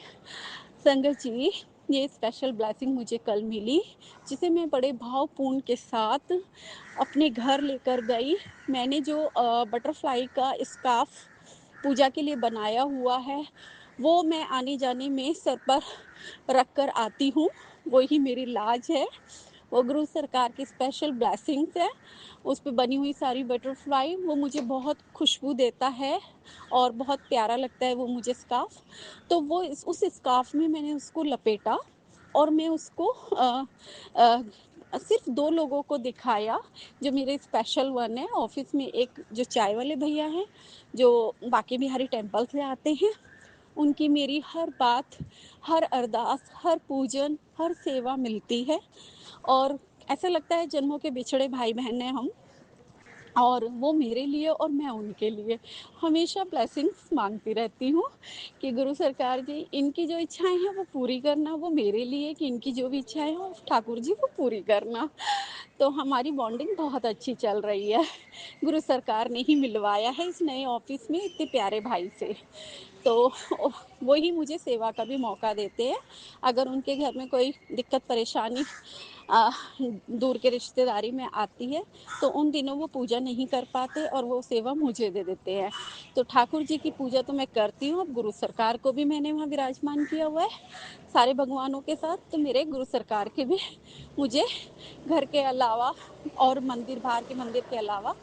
संगत जी, ये स्पेशल ब्लेसिंग मुझे कल मिली, जिसे मैं बड़े भावपूर्ण के साथ अपने घर लेकर गई। मैंने जो बटरफ्लाई का स्कार्फ पूजा के लिए बनाया हुआ है, वो मैं आने जाने में सर पर रख कर आती हूँ, वही मेरी लाज है। वो गुरु सरकार की स्पेशल ब्लेसिंग्स है, उस पे बनी हुई सारी बटरफ्लाई, वो मुझे बहुत खुशबू देता है और बहुत प्यारा लगता है वो मुझे स्कार्फ। तो वो उस स्कार्फ में मैंने उसको लपेटा, और मैं उसको सिर्फ 2 लोगों को दिखाया जो मेरे स्पेशल वन है ऑफिस में। एक जो चाय वाले भैया हैं, जो बांके बिहारी टेम्पल से आते हैं, उनकी मेरी हर बात, हर अरदास, हर पूजन, हर सेवा मिलती है, और ऐसा लगता है जन्मों के बिछड़े भाई बहन हैं हम, और वो मेरे लिए और मैं उनके लिए हमेशा ब्लेसिंग्स मांगती रहती हूँ कि गुरु सरकार जी, इनकी जो इच्छाएं हैं वो पूरी करना, वो मेरे लिए कि इनकी जो भी इच्छाएं हैं वो ठाकुर जी वो पूरी करना। तो हमारी बॉन्डिंग बहुत अच्छी चल रही है। गुरु सरकार ने ही मिलवाया है इस नए ऑफिस में इतने प्यारे भाई से। तो वही मुझे सेवा का भी मौका देते हैं। अगर उनके घर में कोई दिक्कत परेशानी दूर के रिश्तेदारी में आती है, तो उन दिनों वो पूजा नहीं कर पाते और वो सेवा मुझे दे देते हैं। तो ठाकुर जी की पूजा तो मैं करती हूँ, अब गुरु सरकार को भी मैंने वहाँ विराजमान किया हुआ है सारे भगवानों के साथ। तो मेरे गुरु सरकार के भी मुझे घर के अलावा और मंदिर, बाहर के मंदिर के अलावा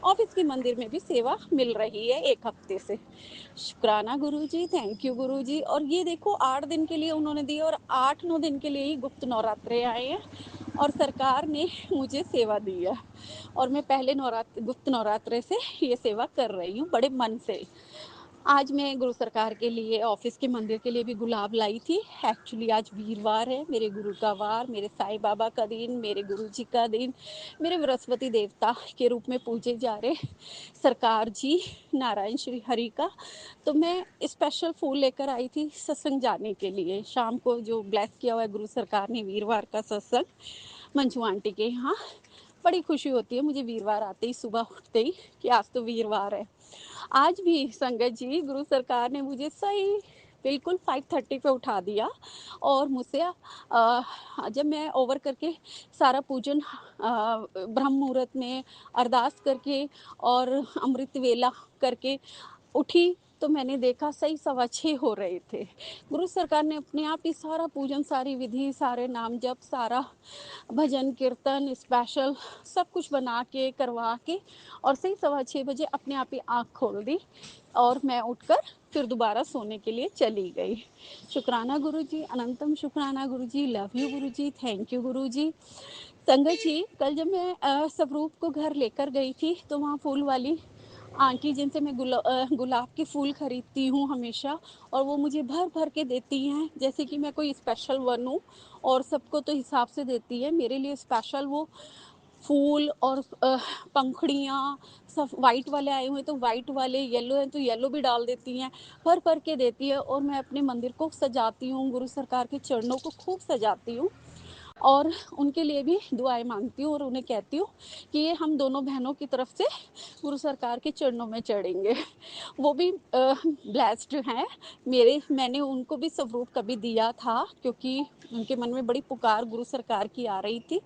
ऑफिस के मंदिर में भी सेवा मिल रही है 1 हफ्ते से। शुक्राना गुरु जी, थैंक यू गुरु जी। और ये देखो 8 दिन के लिए उन्होंने दिए, और 8-9 दिन के लिए ही गुप्त नवरात्रे आए हैं, और सरकार ने मुझे सेवा दी है, और मैं पहले गुप्त नवरात्रे से ये सेवा कर रही हूँ बड़े मन से। आज मैं गुरु सरकार के लिए ऑफिस के मंदिर के लिए भी गुलाब लाई थी। एक्चुअली आज वीरवार है, मेरे गुरु का वार, मेरे साईं बाबा का दिन, मेरे गुरु जी का दिन, मेरे बृहस्पति देवता के रूप में पूजे जा रहे सरकार जी नारायण श्री हरि का। तो मैं स्पेशल फूल लेकर आई थी सत्संग जाने के लिए। शाम को जो ब्लेस किया हुआ है गुरु सरकार ने, वीरवार का सत्संग मंजू आंटी के यहाँ, बड़ी खुशी होती है मुझे वीरवार आते ही, सुबह उठते ही, कि आज तो वीरवार है। आज भी संगत जी गुरु सरकार ने मुझे सही बिल्कुल 5:30 पे उठा दिया, और मुझसे जब मैं ओवर करके सारा पूजन ब्रह्म मुहूर्त में अरदास करके और अमृत वेला करके उठी, तो मैंने देखा सही 6:15 हो रहे थे। गुरु सरकार ने अपने आप ही सारा पूजन, सारी विधि, सारे नाम जप, सारा भजन कीर्तन स्पेशल सब कुछ बना के करवा के और सही 6:15 बजे अपने आप ही आँख खोल दी और मैं उठकर फिर दोबारा सोने के लिए चली गई। शुक्राना गुरुजी, अनंतम शुक्राना Guruji, love you Guruji, thank you Guruji. संगत जी, कल जब मैं स्वरूप को घर लेकर गई थी तो वहाँ फूल वाली आंटी जिनसे मैं गुलाब के फूल खरीदती हूँ हमेशा, और वो मुझे भर भर के देती हैं जैसे कि मैं कोई स्पेशल वन हूँ, और सबको तो हिसाब से देती है, मेरे लिए स्पेशल वो फूल और पंखुड़ियाँ सब वाइट वाले आए हुए तो वाइट वाले, येलो हैं तो येलो भी डाल देती हैं, भर भर के देती है। और मैं अपने मंदिर को सजाती हूँ, गुरु सरकार के चरणों को खूब सजाती हूँ और उनके लिए भी दुआएं मांगती हूँ और उन्हें कहती हूँ कि ये हम दोनों बहनों की तरफ से गुरु सरकार के चरणों में चढ़ेंगे। वो भी ब्लेस्ड हैं मैंने उनको भी स्वरूप कभी दिया था क्योंकि उनके मन में बड़ी पुकार गुरु सरकार की आ रही थी,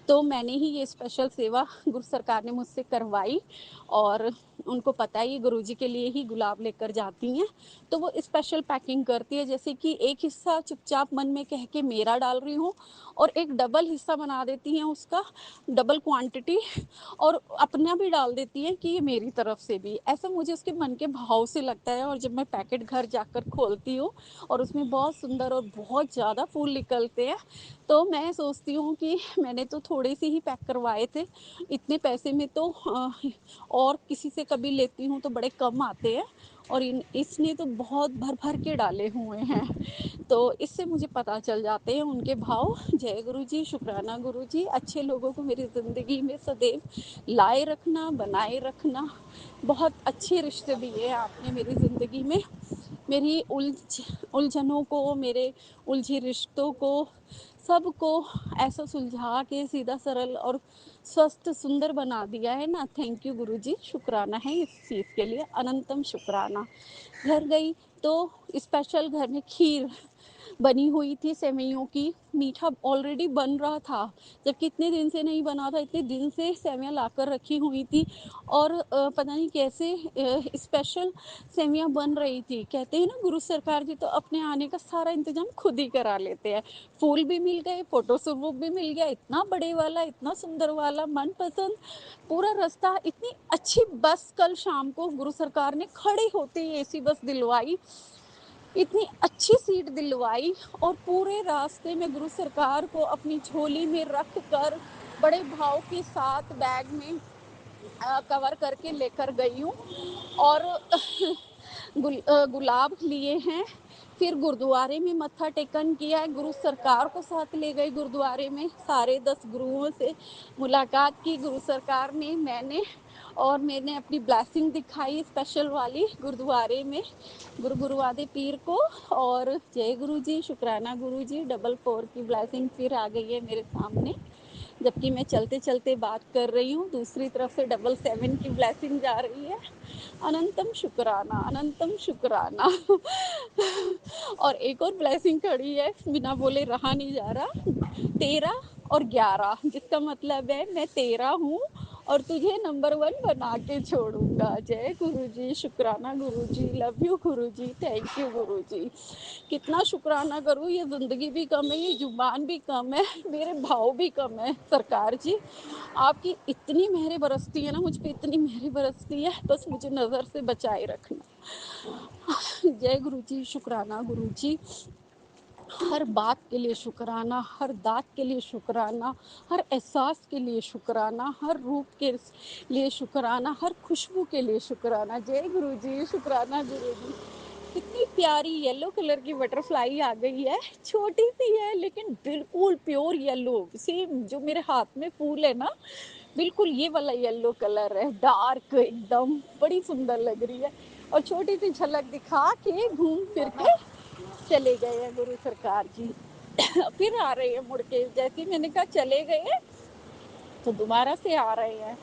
तो मैंने ही ये स्पेशल सेवा गुरु सरकार ने मुझसे करवाई। और उनको पता है ये गुरुजी के लिए ही गुलाब लेकर जाती हैं, तो वो स्पेशल पैकिंग करती है, जैसे कि एक हिस्सा चुपचाप मन में कह के मेरा डाल रही हूँ और एक डबल हिस्सा बना देती हैं उसका, डबल क्वांटिटी, और अपना भी डाल देती हैं कि ये मेरी तरफ से भी। ऐसा मुझे उसके मन के भाव से लगता है। और जब मैं पैकेट घर जाकर खोलती हूँ और उसमें बहुत सुंदर और बहुत ज़्यादा फूल निकलते हैं, तो मैं सोचती हूँ कि मैंने तो थोड़े से ही पैक करवाए थे, इतने पैसे में तो और किसी से कभी लेती हूँ तो बड़े कम आते हैं, और इसने तो बहुत भर भर के डाले हुए हैं। तो इससे मुझे पता चल जाते हैं उनके भाव। जय गुरु जी, शुक्राना गुरु जी, अच्छे लोगों को मेरी ज़िंदगी में सदैव लाए रखना, बनाए रखना। बहुत अच्छे रिश्ते दिए आपने मेरी ज़िंदगी में, मेरी उलझनों को, मेरे उलझे रिश्तों को, सबको ऐसा सुलझा के सीधा सरल और स्वस्थ सुंदर बना दिया है ना। थैंक यू गुरुजी, शुक्राना है इस चीज़ के लिए, अनंतम शुक्राना। घर गई तो स्पेशल घर में खीर बनी हुई थी सेवइयों की, मीठा ऑलरेडी बन रहा था, जबकि इतने दिन से नहीं बना था, इतने दिन से सेवइयाँ लाकर रखी हुई थी और पता नहीं कैसे स्पेशल सेवइयाँ बन रही थी। कहते हैं ना गुरु सरकार जी तो अपने आने का सारा इंतजाम खुद ही करा लेते हैं। फूल भी मिल गए, फोटो स्वरूप भी मिल गया, इतना बड़े वाला, इतना सुंदर वाला, मनपसंद पूरा रास्ता। इतनी अच्छी बस कल शाम को गुरु सरकार ने खड़े होते ही एसी बस दिलवाई, इतनी अच्छी सीट दिलवाई, और पूरे रास्ते में गुरु सरकार को अपनी झोली में रख कर बड़े भाव के साथ बैग में कवर करके लेकर गई हूँ। और गुलाब लिए हैं, फिर गुरुद्वारे में मत्था टेकन किया है, गुरु सरकार को साथ ले गए गुरुद्वारे में, सारे 10 गुरुओं से मुलाकात की गुरु सरकार ने, मैंने अपनी ब्लेसिंग दिखाई स्पेशल वाली गुरुद्वारे में गुरुवादे पीर को। और जय गुरु जी, शुक्राना गुरु जी, 4 की ब्लेसिंग फिर आ गई है मेरे सामने, जबकि मैं चलते चलते बात कर रही हूँ, दूसरी तरफ से 7 की ब्लेसिंग जा रही है। अनंतम शुक्राना, अनंतम शुक्राना। और एक और ब्लेसिंग खड़ी है, बिना बोले रहा नहीं जा रहा, 13 और 11, जिसका मतलब है मैं 13 हूँ और तुझे नंबर 1 बना के छोड़ूंगा। जय गुरु जी, शुक्राना गुरु जी, love you Guru ji, thank you गुरु जी। कितना शुक्राना करूँ, ये ज़िंदगी भी कम है, ये जुबान भी कम है, मेरे भाव भी कम है। सरकार जी आपकी इतनी मेहर बरसती है ना मुझ पे, इतनी मेहर बरसती है, बस मुझे नज़र से बचाए रखना। जय गुरु जी, शुक्राना गुरु जी, हर बात के लिए शुक्राना, हर दात के लिए शुक्राना, हर एहसास के लिए शुक्राना, हर रूप के लिए शुक्राना, हर खुशबू के लिए शुक्राना। जय गुरु जी, शुक्राना गुरु जी। कितनी प्यारी येलो कलर की बटरफ्लाई आ गई है, छोटी सी है लेकिन बिल्कुल प्योर येलो, सेम जो मेरे हाथ में फूल है ना, बिल्कुल ये वाला येलो कलर है, डार्क एकदम, बड़ी सुंदर लग रही है। और छोटी सी झलक दिखा के घूम फिर के चले गए हैं गुरु सरकार जी। फिर आ रहे हैं मुड़ के, जैसे ही मैंने कहा चले गए तो दोबारा से आ रहे हैं।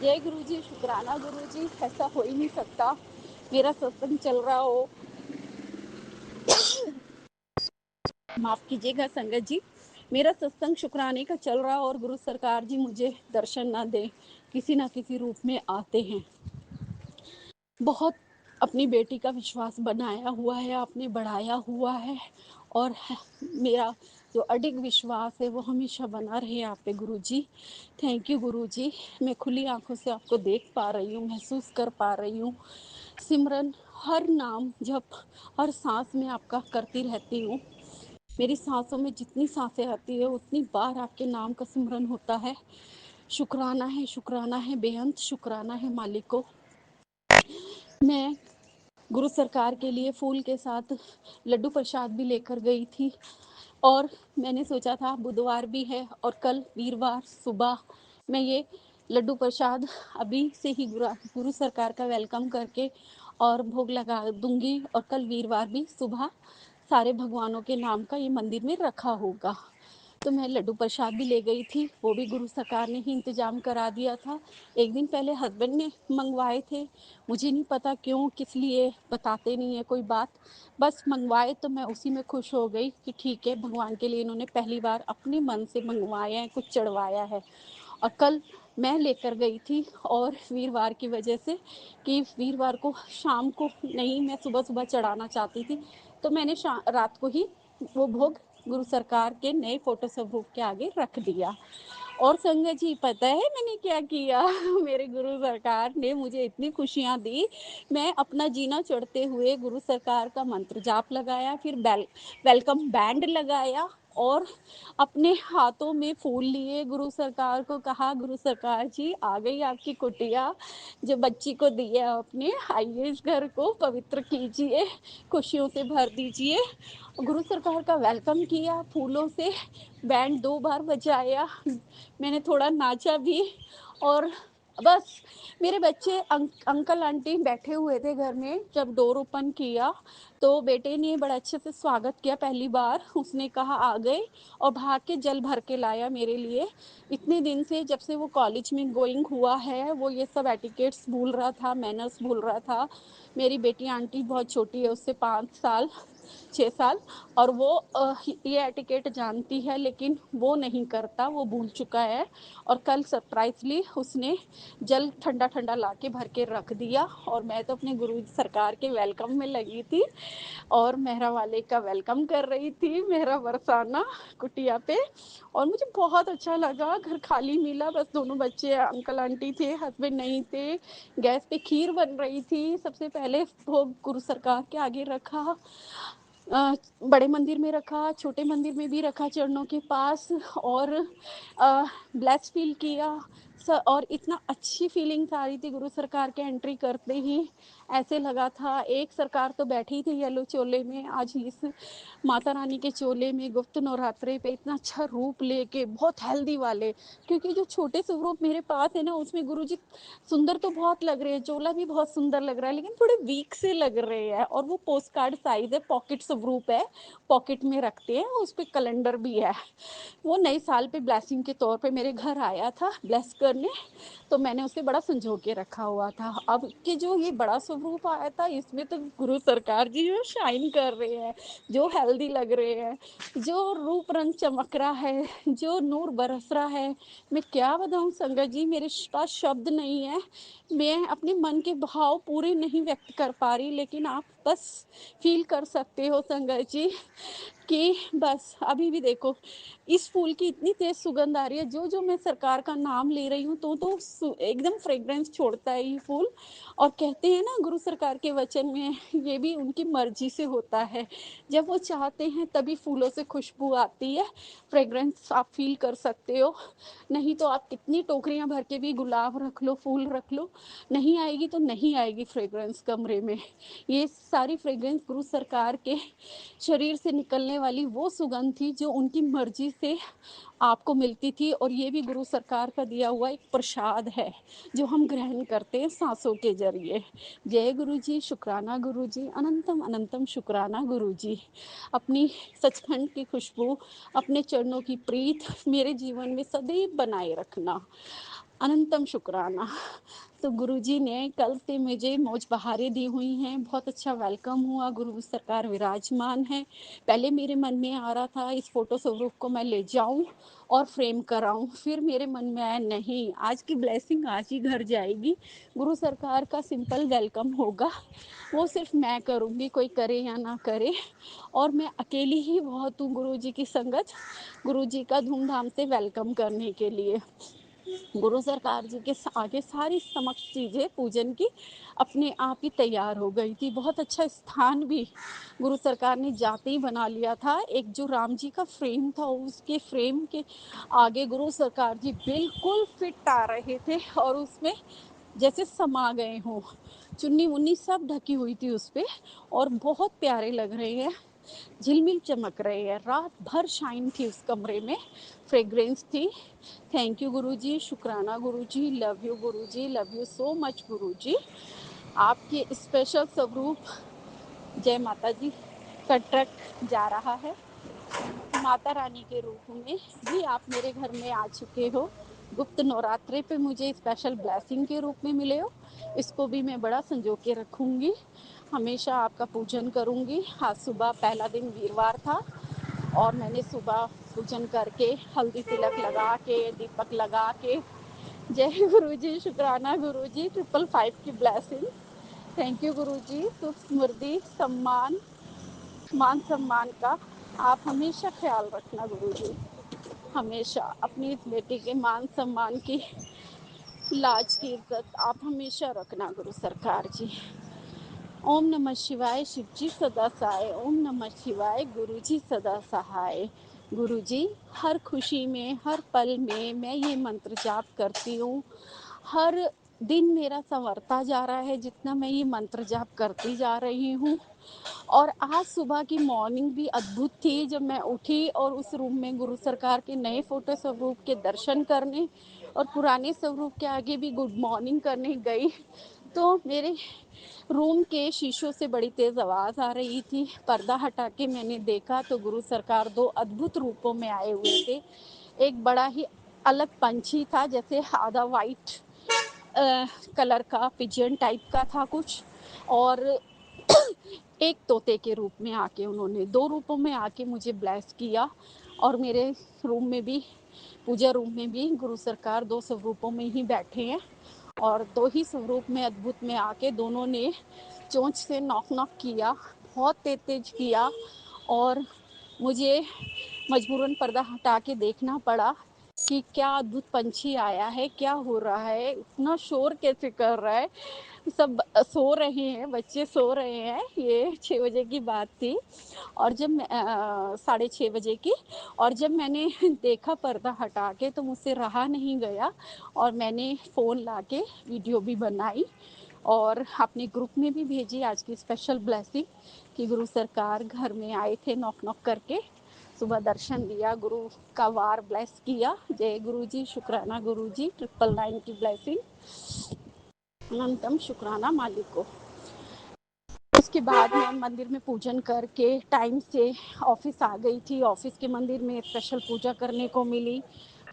जय गुरु जी, शुक्राना गुरु जी, ऐसा हो ही नहीं सकता मेरा सत्संग चल रहा हो, माफ कीजिएगा संगत जी, मेरा सत्संग शुक्राने का चल रहा और गुरु सरकार जी मुझे दर्शन ना दे, किसी ना किसी रूप में आते हैं। बहुत अपनी बेटी का विश्वास बनाया हुआ है, आपने बढ़ाया हुआ है। और मेरा जो अडिग विश्वास है वो हमेशा बना रहे आप पे गुरुजी। थैंक यू गुरुजी। मैं खुली आंखों से आपको देख पा रही हूँ, महसूस कर पा रही हूँ। सिमरन हर नाम जप हर सांस में आपका करती रहती हूँ। मेरी सांसों में जितनी सांसें आती है उतनी बार आपके नाम का सिमरन होता है। शुक्राना है, बेअंत शुक्राना है मालिक को। मैं गुरु सरकार के लिए फूल के साथ लड्डू प्रसाद भी लेकर गई थी। और मैंने सोचा था बुधवार भी है और कल वीरवार सुबह मैं ये लड्डू प्रसाद अभी से ही गुरु सरकार का वेलकम करके और भोग लगा दूंगी। और कल वीरवार भी सुबह सारे भगवानों के नाम का ये मंदिर में रखा होगा। तो मैं लड्डू प्रसाद भी ले गई थी, वो भी गुरु सरकार ने ही इंतजाम करा दिया था। एक दिन पहले हस्बैंड ने मंगवाए थे, मुझे नहीं पता क्यों किस लिए बताते नहीं है कोई बात, बस मंगवाए तो मैं उसी में खुश हो गई कि ठीक है, भगवान के लिए इन्होंने पहली बार अपने मन से मंगवाया है, कुछ चढ़वाया है। और कल मैं लेकर गई थी और वीरवार की वजह से कि वीरवार को शाम को नहीं, मैं सुबह सुबह चढ़ाना चाहती थी, तो मैंने रात को ही वो भोग गुरु सरकार के नए फोटो स्वरूप के आगे रख दिया। और संगत जी पता है मैंने क्या किया मेरे गुरु सरकार ने मुझे इतनी खुशियां दी। मैं अपना जीना चढ़ते हुए गुरु सरकार का मंत्र जाप लगाया, फिर वेलकम बैंड लगाया और अपने हाथों में फूल लिए, गुरु सरकार को कहा गुरु सरकार जी आ गई आपकी कुटिया, जो बच्ची को दिया आपने, आइए इस घर को पवित्र कीजिए, खुशियों से भर दीजिए। गुरु सरकार का वेलकम किया फूलों से, बैंड 2 बार बजाया, मैंने थोड़ा नाचा भी। और बस मेरे बच्चे अंकल आंटी बैठे हुए थे घर में, जब डोर ओपन किया तो बेटे ने बड़ा अच्छे से स्वागत किया। पहली बार उसने कहा आ गए और भाग के जल भर के लाया मेरे लिए। इतने दिन से जब से वो कॉलेज में गोइंग हुआ है वो ये सब एटिकेट्स भूल रहा था, मैनर्स भूल रहा था। मेरी बेटी आंटी बहुत छोटी है, उससे 5 साल 6 साल, और वो ये एटिकेट जानती है लेकिन वो नहीं करता, वो भूल चुका है। और कल सरप्राइजली उसने जल ठंडा ठंडा ला के भर के रख दिया और मैं तो अपने गुरु सरकार के वेलकम में लगी थी और मेहरा वाले का वेलकम कर रही थी, मेहरा बरसाना कुटिया पे। और मुझे बहुत अच्छा लगा, घर खाली मिला, बस दोनों बच्चे अंकल आंटी थे, हस्बैंड नहीं थे। गैस पे खीर बन रही थी, सबसे पहले भोग गुरु सरकार के आगे रखा, बड़े मंदिर में रखा, छोटे मंदिर में भी रखा चरणों के पास, और ब्लेस फील किया। और इतना अच्छी फीलिंग आ रही थी गुरु सरकार के एंट्री करते ही, ऐसे लगा था एक सरकार तो बैठी थी येलो चोले में, आज इस माता रानी के चोले में गुप्त नवरात्रे पे इतना अच्छा रूप लेके, बहुत हेल्दी वाले। क्योंकि जो छोटे स्वरूप मेरे पास है ना उसमें गुरुजी सुंदर तो बहुत लग रहे हैं, चोला भी बहुत सुंदर लग रहा है, लेकिन थोड़े वीक से लग रहे हैं। और वो पोस्ट कार्ड साइज है, पॉकेट स्वरूप है, पॉकेट में रखते हैं, उस पर कैलेंडर भी है। वो नए साल पे ब्लेसिंग के तौर पे मेरे घर आया था ब्लेस करने, तो मैंने उसे बड़ा संजो के रखा हुआ था। अब के जो ये बड़ा स्वरूप आया था इसमें तो गुरु सरकार जी जो शाइन कर रहे हैं, जो हेल्दी लग रहे हैं, जो रूप रंग चमक रहा है, जो नूर बरस रहा है, मैं क्या बताऊं संगत जी, मेरे पास शब्द नहीं है। मैं अपने मन के भाव पूरे नहीं व्यक्त कर पा रही, लेकिन आप बस फील कर सकते हो संगत जी कि बस अभी भी देखो इस फूल की इतनी तेज सुगंध आ रही है, जो जो मैं सरकार का नाम ले रही हूँ तो एकदम फ्रेग्रेंस छोड़ता है ये फूल। और कहते हैं ना गुरु सरकार के वचन में, ये भी उनकी मर्जी से होता है, जब वो चाहते हैं तभी फूलों से खुशबू आती है, फ्रेग्रेंस आप फील कर सकते हो। नहीं तो आप कितनी टोकरियां भर के भी गुलाब रख लो, फूल रख लो, नहीं आएगी तो नहीं आएगी फ्रेग्रेंस कमरे में। ये सारी फ्रेग्रेंस गुरु सरकार के शरीर से निकलने वाली वो सुगंध थी जो उनकी मर्जी से आपको मिलती थी। और ये भी गुरु सरकार का दिया हुआ एक प्रसाद है जो हम ग्रहण करते हैं सांसों के जरिए। जय गुरु जी, शुक्राना गुरु जी, अनंतम अनंतम शुक्राना गुरु जी। अपनी सचखंड की खुशबू, अपने चरणों की प्रीत मेरे जीवन में सदैव बनाए रखना। अनंतम शुक्राना। तो गुरुजी ने कल से मुझे मौज बहारें दी हुई हैं, बहुत अच्छा वेलकम हुआ, गुरु सरकार विराजमान है। पहले मेरे मन में आ रहा था इस फोटो स्वरूप को मैं ले जाऊं और फ्रेम कराऊं, फिर मेरे मन में आया नहीं, आज की ब्लेसिंग आज ही घर जाएगी। गुरु सरकार का सिंपल वेलकम होगा, वो सिर्फ मैं करूँगी, कोई करे या ना करे। और मैं अकेली ही बहुत हूँ गुरु जी की संगत, गुरु जी का धूमधाम से वेलकम करने के लिए। गुरु सरकार जी के आगे सारी समस्त चीज़ें पूजन की अपने आप ही तैयार हो गई थी। बहुत अच्छा स्थान भी गुरु सरकार ने जाते ही बना लिया था। एक जो राम जी का फ्रेम था, उसके फ्रेम के आगे गुरु सरकार जी बिल्कुल फिट आ रहे थे और उसमें जैसे समा गए हों। चुन्नी मुन्नी सब ढकी हुई थी उस पर और बहुत प्यारे लग रहे हैं, झिलमिल चमक रहे हैं। रात भर शाइन थी उस कमरे में, फ्रेग्रेंस थी। थैंक यू गुरुजी, शुक्राना Guruji, love you Guruji, love you so much Guruji. आपके स्पेशल स्वरूप जय माता जी का ट्रक जा रहा है। माता रानी के रूप में भी आप मेरे घर में आ चुके हो। गुप्त नवरात्रे पे मुझे स्पेशल ब्लेसिंग के रूप में मिले हो, इसको भी मैं बड़ा संजो के रखूँगी, हमेशा आपका पूजन करूँगी। आज सुबह पहला दिन वीरवार था और मैंने सुबह पूजन करके हल्दी तिलक लगा के दीपक लगा के, जय गुरुजी, शुक्राना गुरुजी, 555 की ब्लेसिंग। थैंक यू गुरुजी। सुख स्मृति सम्मान मान सम्मान का आप हमेशा ख्याल रखना गुरुजी, हमेशा अपनी इस बेटी के मान सम्मान की लाज की इज्जत आप हमेशा रखना गुरु सरकार जी। ओम नमः शिवाय, शिव जी सदा सहाय। ओम नमः शिवाय, गुरु जी सदा सहाय। गुरु जी, हर खुशी में हर पल में मैं ये मंत्र जाप करती हूँ। हर दिन मेरा संवरता जा रहा है जितना मैं ये मंत्र जाप करती जा रही हूँ। और आज सुबह की मॉर्निंग भी अद्भुत थी जब मैं उठी और उस रूम में गुरु सरकार के नए फोटो स्वरूप के दर्शन करने और पुराने स्वरूप के आगे भी गुड मॉर्निंग करने गई, तो मेरे रूम के शीशों से बड़ी तेज आवाज आ रही थी। पर्दा हटा के मैंने देखा तो गुरु सरकार दो अद्भुत रूपों में आए हुए थे। एक बड़ा ही अलग पंछी था, जैसे आधा वाइट कलर का पिजन टाइप का था कुछ, और एक तोते के रूप में आके उन्होंने दो रूपों में आके मुझे ब्लेस किया। और मेरे रूम में भी, पूजा रूम में भी गुरु सरकार दो स्वरूपों में ही बैठे हैं और दो ही स्वरूप में अद्भुत में आके दोनों ने चोंच से नॉक नॉक किया, बहुत तेज तेज किया। और मुझे मजबूरन पर्दा हटा के देखना पड़ा कि क्या अद्भुत पंछी आया है, क्या हो रहा है, इतना शोर कैसे कर रहा है। सब सो रहे हैं, बच्चे सो रहे हैं, ये 6 बजे की बात थी और जब 6:30 बजे की, और जब मैंने देखा पर्दा हटा के तो मुझसे रहा नहीं गया और मैंने फ़ोन ला के वीडियो भी बनाई और अपने ग्रुप में भी भेजी आज की स्पेशल ब्लेसिंग कि गुरु सरकार घर में आए थे नॉक नॉक करके, सुबह दर्शन दिया, गुरु का वार ब्लेस किया। जय गुरु जी, शुक्राना गुरु जी, 999 की ब्लेसिंग, अनंतम शुक्राना मालिक को। उसके बाद मैं मंदिर में पूजन करके टाइम से ऑफिस आ गई थी। ऑफिस के मंदिर में स्पेशल पूजा करने को मिली।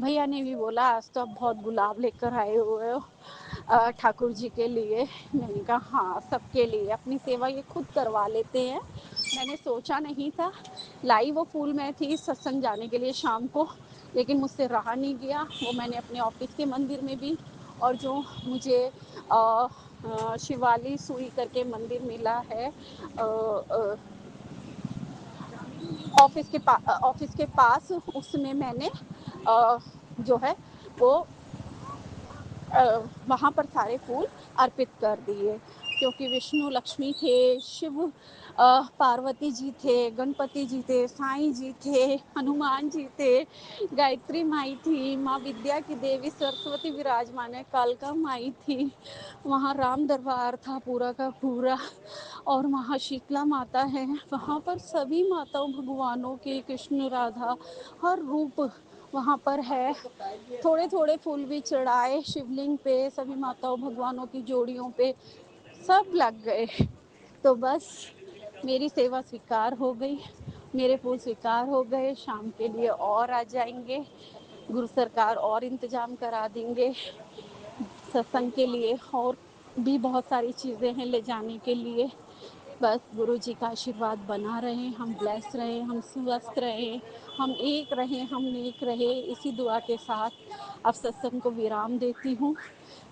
भैया ने भी बोला आज तो आप बहुत गुलाब लेकर आए हुए हो ठाकुर जी के लिए। मैंने कहा हाँ, सबके लिए, अपनी सेवा ये खुद करवा लेते हैं। मैंने सोचा नहीं था, लाई वो फूल मैं थी सत्संग जाने के लिए शाम को, लेकिन मुझसे रहा नहीं गया। वो मैंने अपने ऑफिस के मंदिर में भी, और जो मुझे शिवाली सुई करके मंदिर मिला है ऑफिस के पास, उसमें मैंने जो है वो वहाँ पर सारे फूल अर्पित कर दिए, क्योंकि विष्णु लक्ष्मी थे, शिव पार्वती जी थे, गणपति जी थे, साईं जी थे, हनुमान जी थे, गायत्री माई थी, माँ विद्या की देवी सरस्वती विराजमान है, कालका माई थी, वहाँ राम दरबार था पूरा का पूरा, और वहाँ शीतला माता है। वहाँ पर सभी माताओं भगवानों के, कृष्ण राधा हर रूप वहाँ पर है। थोड़े थोड़े फूल भी चढ़ाए शिवलिंग पे, सभी माताओं भगवानों की जोड़ियों पे सब लग गए। तो बस मेरी सेवा स्वीकार हो गई, मेरे फूल स्वीकार हो गए, शाम के लिए और आ जाएंगे। गुरु सरकार और इंतजाम करा देंगे सत्संग के लिए, और भी बहुत सारी चीज़ें हैं ले जाने के लिए। बस गुरु जी का आशीर्वाद बना रहे, हम ब्लेस रहे, हम स्वस्थ रहे, हम एक रहे, हम नेक रहे, इसी दुआ के साथ अब सत्संग को विराम देती हूँ।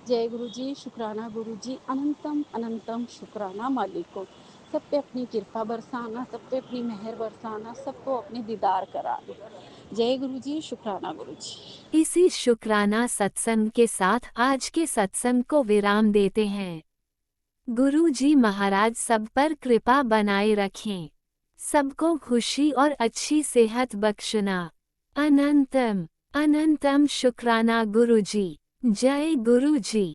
जय गुरु जी, शुक्राना गुरु जी, अनंतम अनंतम शुक्राना मालिक को। सब पे अपनी कृपा बरसाना, सब पे अपनी मेहर बरसाना, सबको अपने दीदार कराना। जय गुरु जी, शुक्राना गुरु जी। इसी शुक्राना सत्संग के साथ आज के सत्संग को विराम देते हैं। गुरु जी महाराज सब पर कृपा बनाए रखें, सबको खुशी और अच्छी सेहत बख्शना। अनंतम अनंतम शुक्राना गुरु जी। जय गुरु जी।